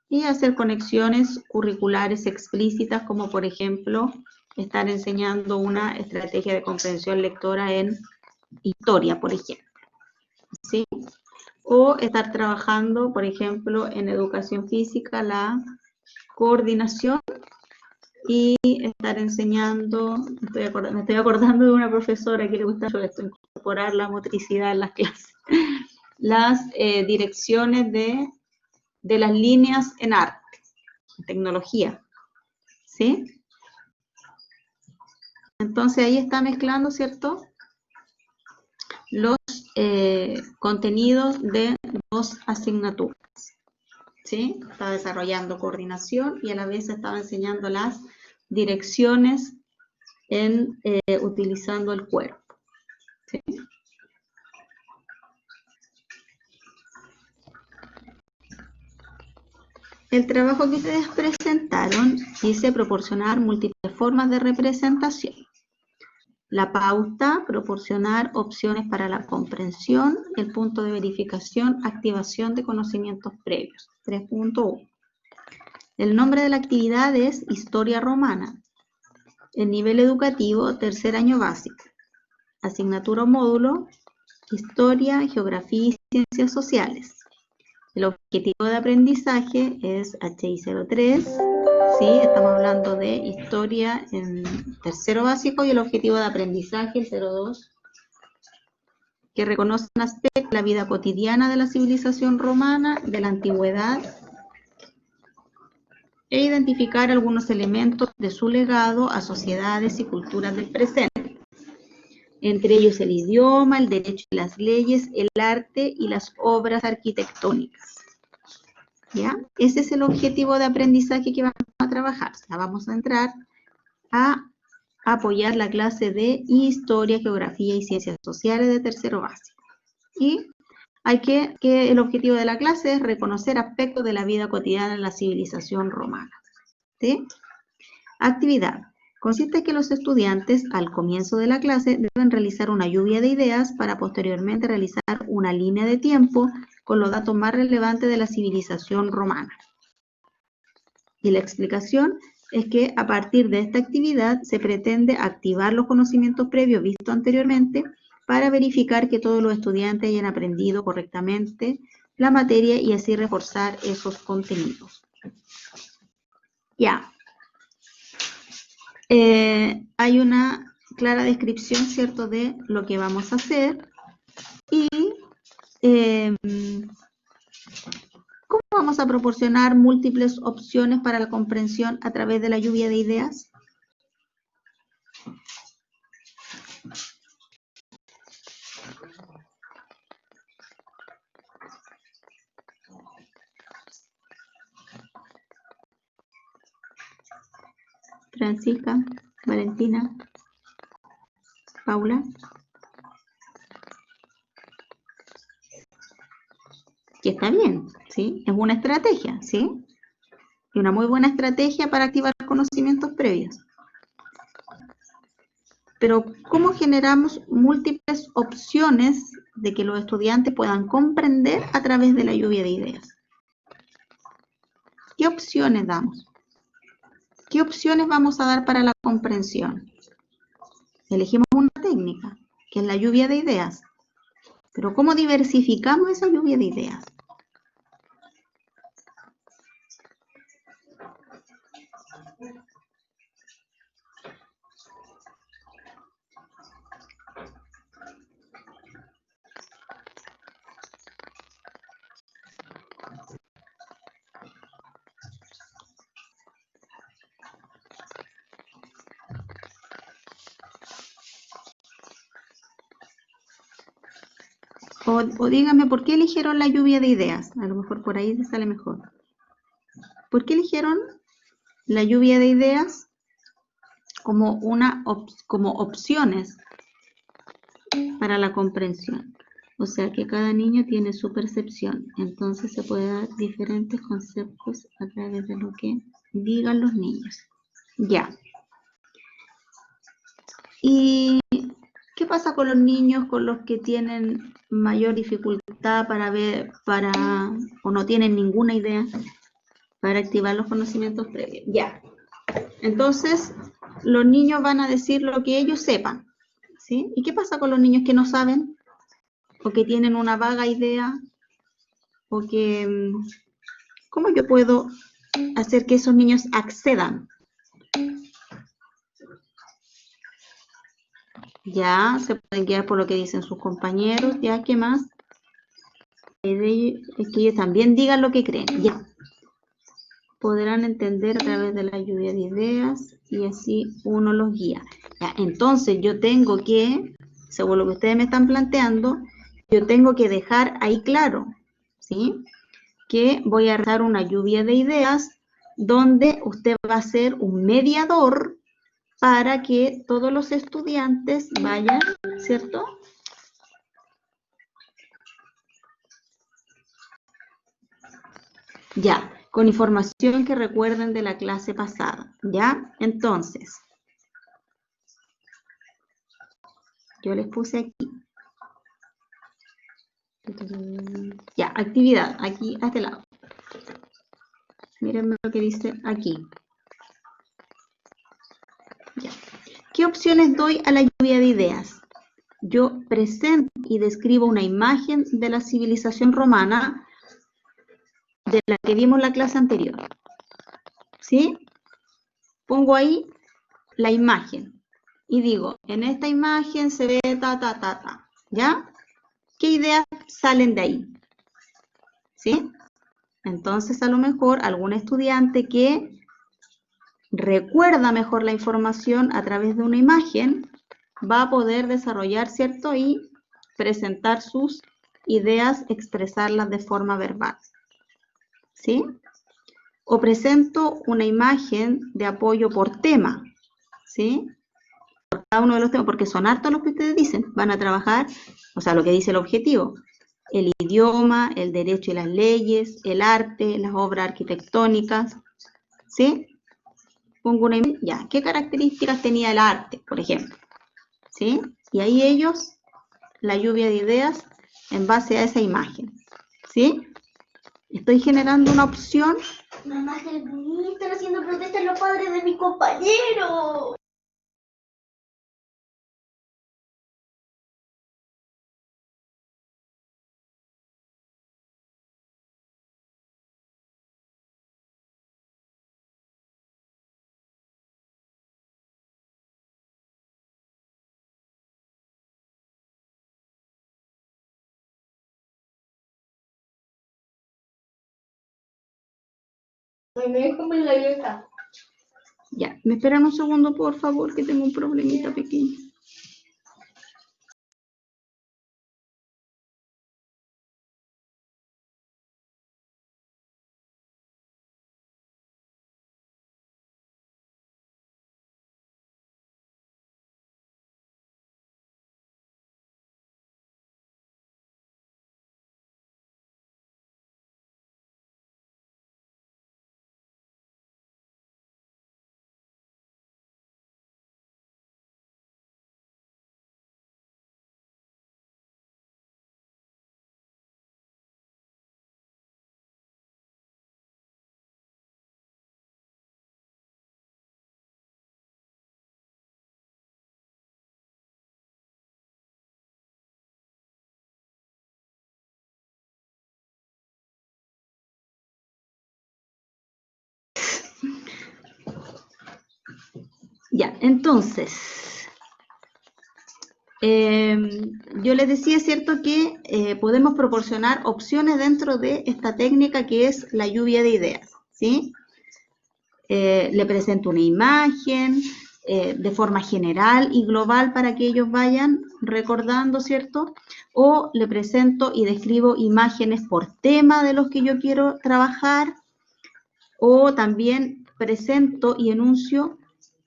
Y hacer conexiones curriculares explícitas, como por ejemplo, estar enseñando una estrategia de comprensión lectora en historia, por ejemplo, ¿sí? O estar trabajando, por ejemplo, en educación física, la coordinación y estar enseñando, me estoy acordando de una profesora que le gusta mucho esto, incorporar la motricidad en las clases, las direcciones de las líneas en arte, en tecnología, ¿sí? Entonces ahí está mezclando, ¿cierto?, los contenidos de dos asignaturas, ¿sí? Está desarrollando coordinación y a la vez estaba enseñando las direcciones en utilizando el cuerpo, ¿sí? El trabajo que ustedes presentaron dice proporcionar múltiples formas de representación. La pauta, proporcionar opciones para la comprensión. El punto de verificación, activación de conocimientos previos. 3.1. El nombre de la actividad es Historia Romana. El nivel educativo, tercer año básico. Asignatura o módulo, Historia, Geografía y Ciencias Sociales. El objetivo de aprendizaje es HI03, ¿sí? Estamos hablando de historia en tercero básico y el objetivo de aprendizaje, el 02, que reconoce un aspecto de la vida cotidiana de la civilización romana, de la antigüedad, e identificar algunos elementos de su legado a sociedades y culturas del presente. Entre ellos el idioma, el derecho y las leyes, el arte y las obras arquitectónicas. ¿Ya? Ese es el objetivo de aprendizaje que vamos a trabajar. O sea, vamos a entrar a apoyar la clase de Historia, Geografía y Ciencias Sociales de tercero básico. Y hay que el objetivo de la clase es reconocer aspectos de la vida cotidiana en la civilización romana. ¿Sí? Actividad. Consiste en que los estudiantes, al comienzo de la clase, deben realizar una lluvia de ideas para posteriormente realizar una línea de tiempo con los datos más relevantes de la civilización romana. Y la explicación es que a partir de esta actividad se pretende activar los conocimientos previos vistos anteriormente para verificar que todos los estudiantes hayan aprendido correctamente la materia y así reforzar esos contenidos. Ya. Hay una clara descripción, ¿cierto?, de lo que vamos a hacer y ¿cómo vamos a proporcionar múltiples opciones para la comprensión a través de la lluvia de ideas? Francisca, Valentina, Paula. Que está bien, ¿sí? Es una estrategia, ¿sí? Y una muy buena estrategia para activar conocimientos previos. Pero, ¿cómo generamos múltiples opciones de que los estudiantes puedan comprender a través de la lluvia de ideas? ¿Qué opciones damos? ¿Qué opciones vamos a dar para la comprensión? Elegimos una técnica, que es la lluvia de ideas. Pero, ¿cómo diversificamos esa lluvia de ideas? O díganme, ¿por qué eligieron la lluvia de ideas? A lo mejor por ahí les sale mejor. ¿Por qué eligieron la lluvia de ideas como opciones para la comprensión? O sea que cada niño tiene su percepción, entonces se puede dar diferentes conceptos a través de lo que digan los niños. Ya. ¿Y qué pasa con los niños, con los que tienen mayor dificultad para ver, o no tienen ninguna idea para activar los conocimientos previos? Ya. Entonces, los niños van a decir lo que ellos sepan, ¿sí? ¿Y qué pasa con los niños que no saben? O que tienen una vaga idea, o que... ¿Cómo yo puedo hacer que esos niños accedan? Ya, se pueden guiar por lo que dicen sus compañeros, ya, ¿qué más? Es que ellos también digan lo que creen, ya. Podrán entender a través de la lluvia de ideas y así uno los guía. Ya, entonces yo tengo que, según lo que ustedes me están planteando, yo tengo que dejar ahí claro, ¿sí?, que voy a realizar una lluvia de ideas donde usted va a ser un mediador para que todos los estudiantes vayan, ¿cierto?, ya, con información que recuerden de la clase pasada, ¿ya? Entonces, yo les puse aquí. Ya, actividad, aquí a este lado. Mírenme lo que dice aquí. Ya. ¿Qué opciones doy a la lluvia de ideas? Yo presento y describo una imagen de la civilización romana de la que vimos la clase anterior. ¿Sí? Pongo ahí la imagen y digo, en esta imagen se ve ta. ¿Ya? ¿Qué ideas salen de ahí? ¿Sí? Entonces, a lo mejor algún estudiante que recuerda mejor la información a través de una imagen va a poder desarrollar, ¿cierto?, y presentar sus ideas, expresarlas de forma verbal. ¿Sí? O presento una imagen de apoyo por tema, ¿sí? Por cada uno de los temas, porque son hartos los que ustedes dicen, van a trabajar, o sea, lo que dice el objetivo, el idioma, el derecho y las leyes, el arte, las obras arquitectónicas, ¿sí? Pongo una imagen, ya, ¿qué características tenía el arte, por ejemplo? ¿Sí? Y ahí ellos, la lluvia de ideas en base a esa imagen, ¿sí? Estoy generando una opción. Mamá, están haciendo protesta los padres de mi compañero. Me dejo en la vieja. Ya, me esperan un segundo, por favor, que tengo un problemita pequeño. Ya, entonces, yo les decía, ¿cierto?, que podemos proporcionar opciones dentro de esta técnica que es la lluvia de ideas, ¿sí? Le presento una imagen de forma general y global para que ellos vayan recordando, ¿cierto? O le presento y describo imágenes por tema de los que yo quiero trabajar, o también presento y enuncio.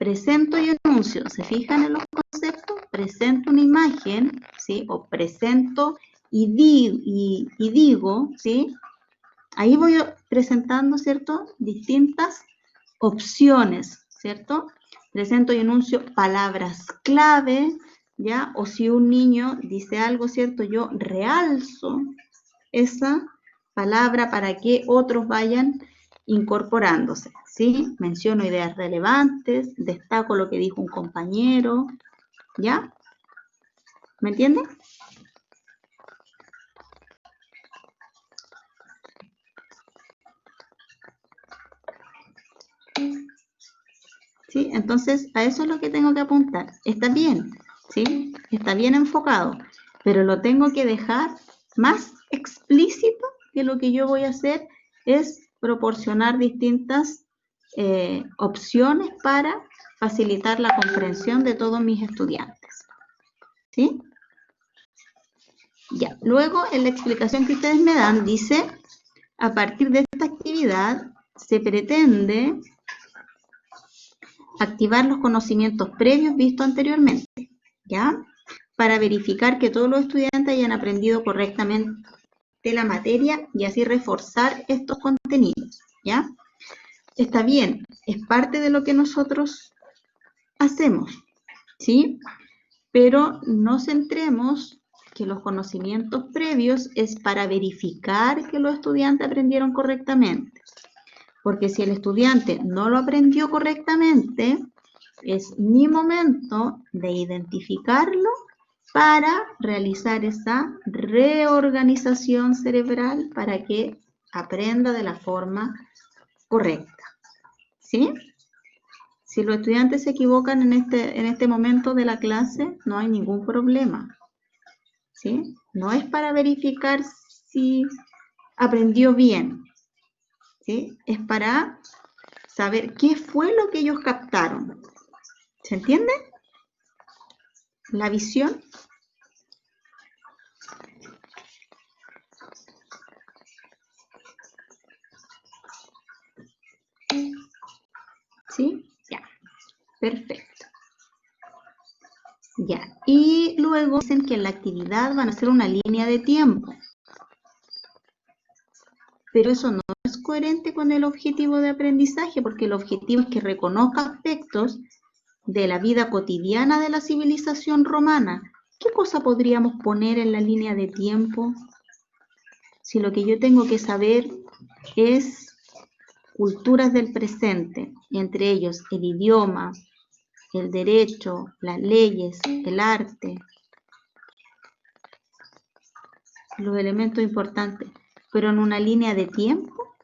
¿Se fijan en los conceptos? Presento una imagen, ¿sí? O presento y digo, ¿sí? Ahí voy presentando, ¿cierto?, distintas opciones, ¿cierto? Presento y enuncio palabras clave, ¿ya? O si un niño dice algo, ¿cierto?, yo realzo esa palabra para que otros vayan incorporándose, ¿sí? Menciono ideas relevantes, destaco lo que dijo un compañero, ¿ya? ¿Me entienden? ¿Sí? Entonces, a eso es lo que tengo que apuntar. Está bien, ¿sí? Está bien enfocado, pero lo tengo que dejar más explícito, que lo que yo voy a hacer es proporcionar distintas opciones para facilitar la comprensión de todos mis estudiantes, ¿sí? Ya, luego en la explicación que ustedes me dan dice, a partir de esta actividad se pretende activar los conocimientos previos vistos anteriormente, ¿ya? Para verificar que todos los estudiantes hayan aprendido correctamente la materia y así reforzar estos contenidos, ¿ya? Está bien, es parte de lo que nosotros hacemos, ¿sí? Pero no centremos que los conocimientos previos es para verificar que los estudiantes aprendieron correctamente. Porque si el estudiante no lo aprendió correctamente, es mi momento de identificarlo para realizar esa reorganización cerebral para que aprenda de la forma correcta, ¿sí? Si los estudiantes se equivocan en este momento de la clase, no hay ningún problema, ¿sí? No es para verificar si aprendió bien, ¿sí? Es para saber qué fue lo que ellos captaron. ¿Se entiende? La visión. ¿Sí? Ya. Perfecto. Ya. Y luego dicen que en la actividad van a hacer una línea de tiempo. Pero eso no es coherente con el objetivo de aprendizaje, porque el objetivo es que reconozca aspectos de la vida cotidiana de la civilización romana. ¿Qué cosa podríamos poner en la línea de tiempo? Si lo que yo tengo que saber es culturas del presente, entre ellos el idioma, el derecho, las leyes, el arte, los elementos importantes, pero en una línea de tiempo.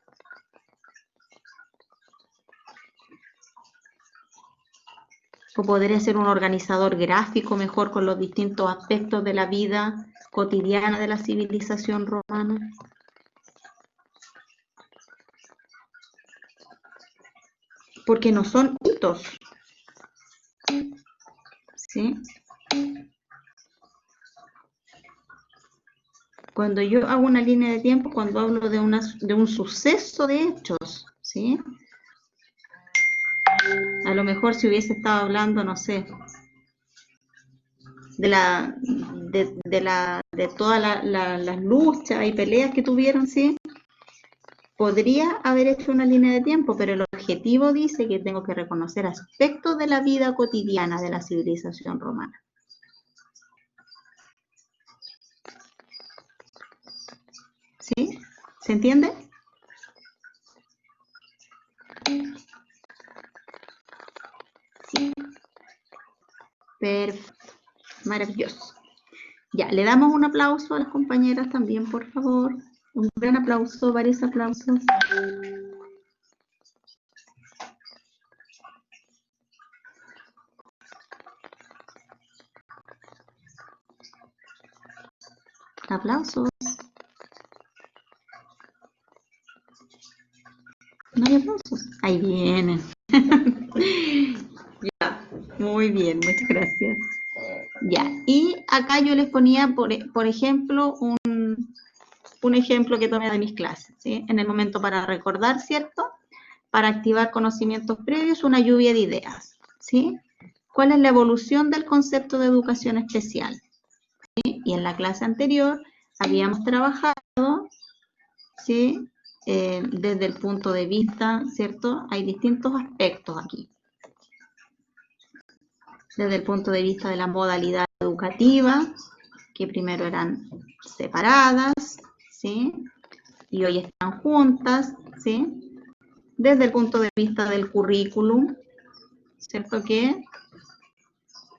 O podría ser un organizador gráfico mejor con los distintos aspectos de la vida cotidiana de la civilización romana. porque no son hitos. ¿Sí? Cuando yo hago una línea de tiempo, cuando hablo de un suceso de hechos, ¿sí? A lo mejor si hubiese estado hablando, no sé, de todas las luchas y peleas que tuvieron, ¿sí? Podría haber hecho una línea de tiempo, pero el objetivo dice que tengo que reconocer aspectos de la vida cotidiana de la civilización romana. ¿Sí? ¿Se entiende? Sí. Perfecto. Maravilloso. Ya, le damos un aplauso a las compañeras también, por favor. Un gran aplauso, varios aplausos. Aplausos. ¿No hay aplausos? Ahí vienen. Ya, muy bien, muchas gracias. Ya, y acá yo les ponía, por ejemplo, un ejemplo que tomé de mis clases, ¿sí? En el momento para recordar, ¿cierto? Para activar conocimientos previos, una lluvia de ideas, ¿sí? ¿Cuál es la evolución del concepto de educación especial? ¿Sí? Y en la clase anterior habíamos trabajado, ¿sí? Desde el punto de vista, ¿cierto? Hay distintos aspectos aquí. Desde el punto de vista de la modalidad educativa, que primero eran separadas, ¿sí? Y hoy están juntas, ¿sí? Desde el punto de vista del currículum, ¿cierto? Que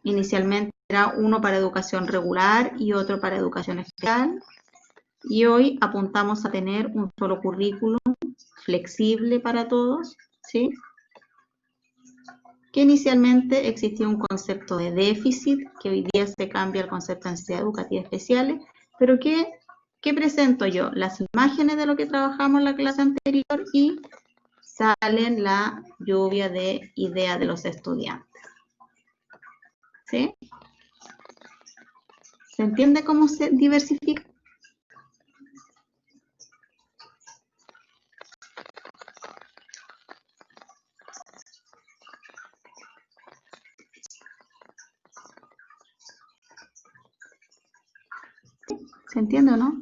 inicialmente era uno para educación regular y otro para educación especial, y hoy apuntamos a tener un solo currículum flexible para todos, ¿sí? Que inicialmente existía un concepto de déficit, que hoy día se cambia al concepto de necesidades educativas especiales, pero ¿qué presento yo? Las imágenes de lo que trabajamos en la clase anterior y salen la lluvia de ideas de los estudiantes. ¿Sí? ¿Se entiende cómo se diversifica? ¿Se entiende o no?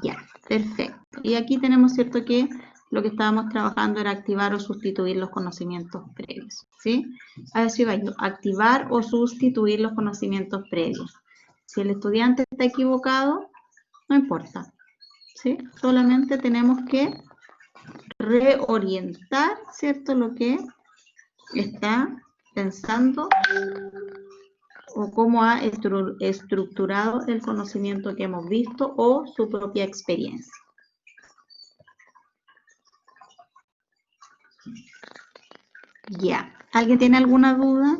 Ya, perfecto. Y aquí tenemos, ¿cierto?, que lo que estábamos trabajando era activar o sustituir los conocimientos previos, ¿sí? A ver si va yo, activar o sustituir los conocimientos previos. Si el estudiante está equivocado, no importa, ¿sí? Solamente tenemos que reorientar, ¿cierto?, lo que está pensando o cómo ha estructurado el conocimiento que hemos visto o su propia experiencia. Ya. ¿Alguien tiene alguna duda?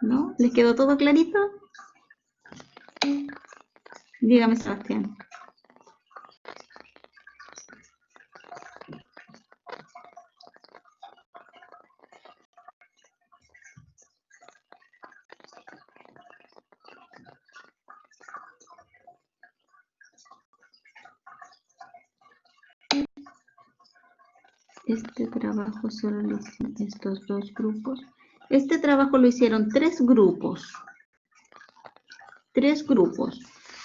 ¿No? ¿Les quedó todo clarito? Dígame, Sebastián. Este trabajo solo lo hicieron estos dos grupos. Este trabajo lo hicieron tres grupos. Tres grupos.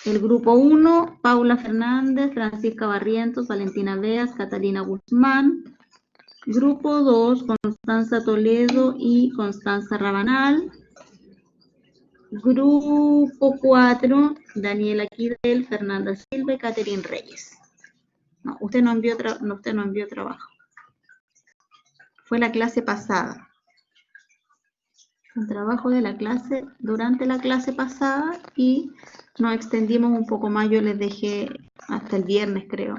El grupo 1, Paula Fernández, Francisca Barrientos, Valentina Beas, Catalina Guzmán. Grupo 2, Constanza Toledo y Constanza Rabanal. Grupo 4, Daniela Quidel, Fernanda Silva y Catherine Reyes. No, usted no envió trabajo. Fue la clase pasada. Un trabajo de la clase, durante la clase pasada, y nos extendimos un poco más. Yo les dejé hasta el viernes, creo.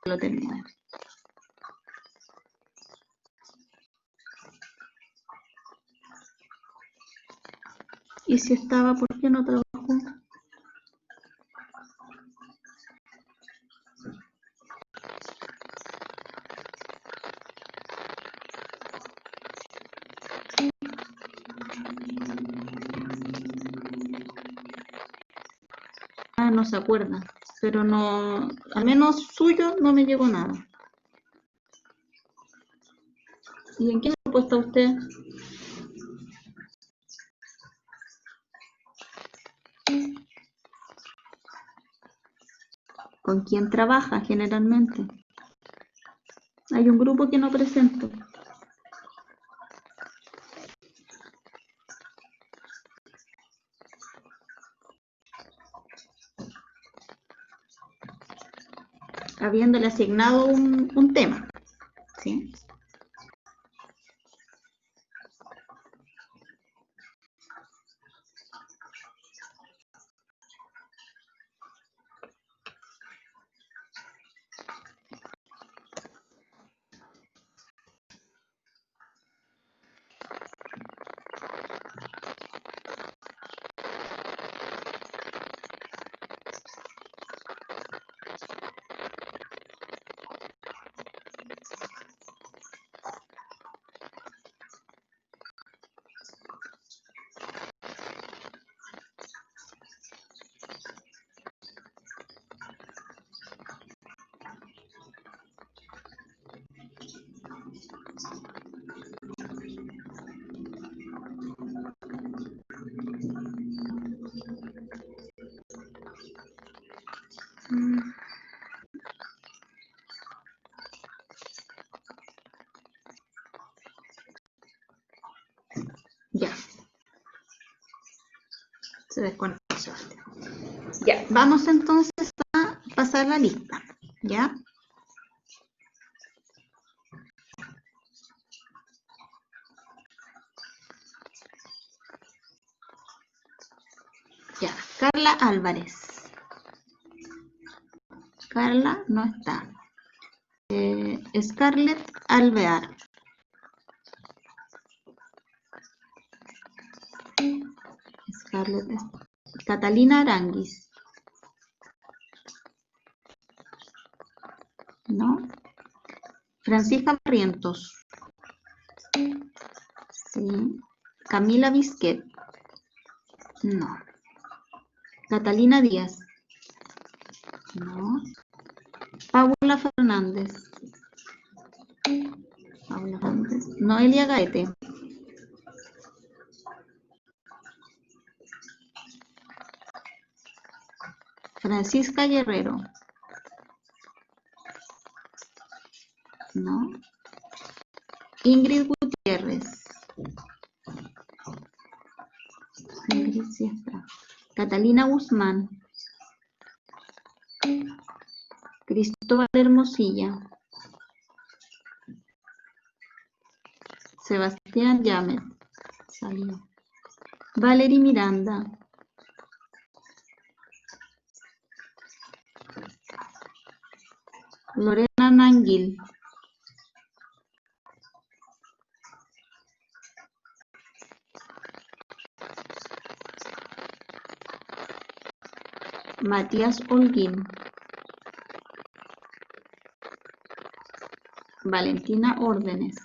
Lo terminé. Y si estaba, ¿por qué no trabajó? Ah, no se acuerda, pero no, al menos suyo no me llegó nada. ¿Y en qué grupo está usted? ¿Con quién trabaja generalmente? Hay un grupo que no presento. Habiéndole asignado un tema, ¿sí? Ya. Se desconectó. Ya, vamos entonces a pasar la lista, ¿ya? Ya, Carla Álvarez. Carla no está. Scarlett Alvear. Scarlett. Catalina Aranguis. ¿No? Francisca Barrientos. Sí. Camila Bisquet. No. Catalina Díaz. No. Paula Fernández. Paula Fernández. Noelia Gaete. Francisca Guerrero. No. Ingrid Gutiérrez. Ingrid sí está. Catalina Guzmán. Cristóbal Hermosilla. Sebastián Llamet. Salió. Valery Miranda. Lorena Nanguil. Matías Holguín. Valentina Órdenes.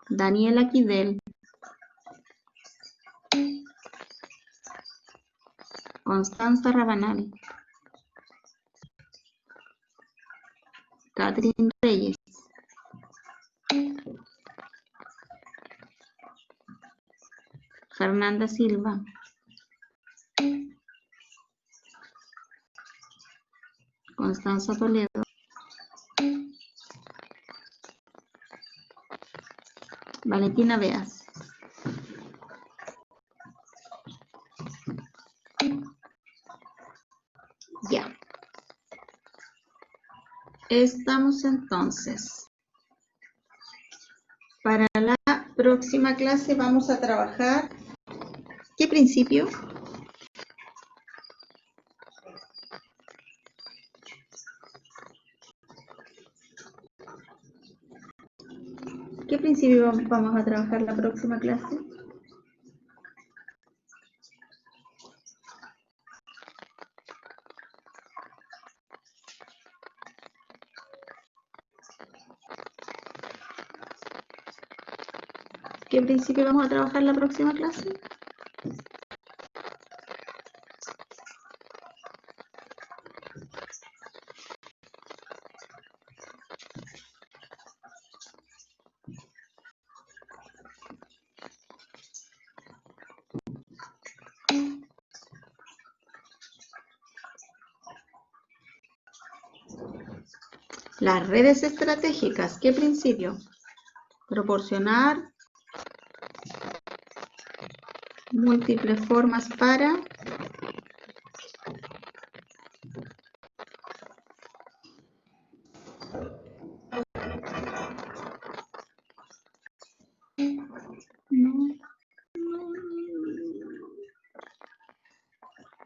Daniela Quidel. Constanza Rabanal. Catherine Reyes. Fernanda Silva. Constanza Toledo. Valentina Beas. Ya. Estamos entonces. Para la próxima clase vamos a trabajar. ¿Qué principio? ¿Qué principio vamos a trabajar la próxima clase? ¿Qué principio vamos a trabajar la próxima clase? Las redes estratégicas, ¿qué principio? Proporcionar múltiples formas para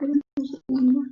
un segundo.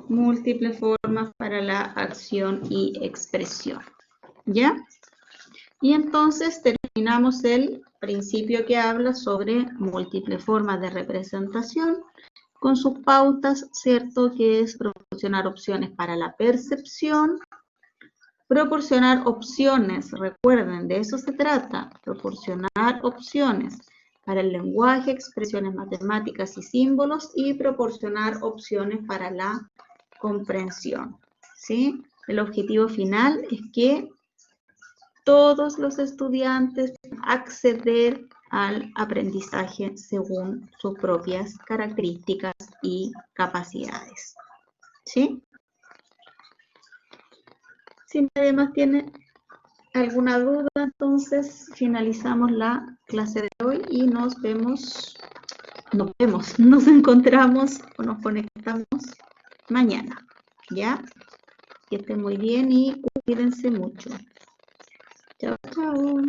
Múltiples formas para la acción y expresión. ¿Ya? Y entonces terminamos el principio que habla sobre múltiples formas de representación con sus pautas, ¿cierto? Que es proporcionar opciones para la percepción, proporcionar opciones, recuerden, de eso se trata, proporcionar opciones para el lenguaje, expresiones matemáticas y símbolos y proporcionar opciones para la comprensión, ¿sí? El objetivo final es que todos los estudiantes acceder al aprendizaje según sus propias características y capacidades, ¿sí? Si nadie más tiene alguna duda, entonces finalizamos la clase de hoy y nos encontramos o nos conectamos mañana, ¿ya? Que estén muy bien y cuídense mucho. Chao, chao.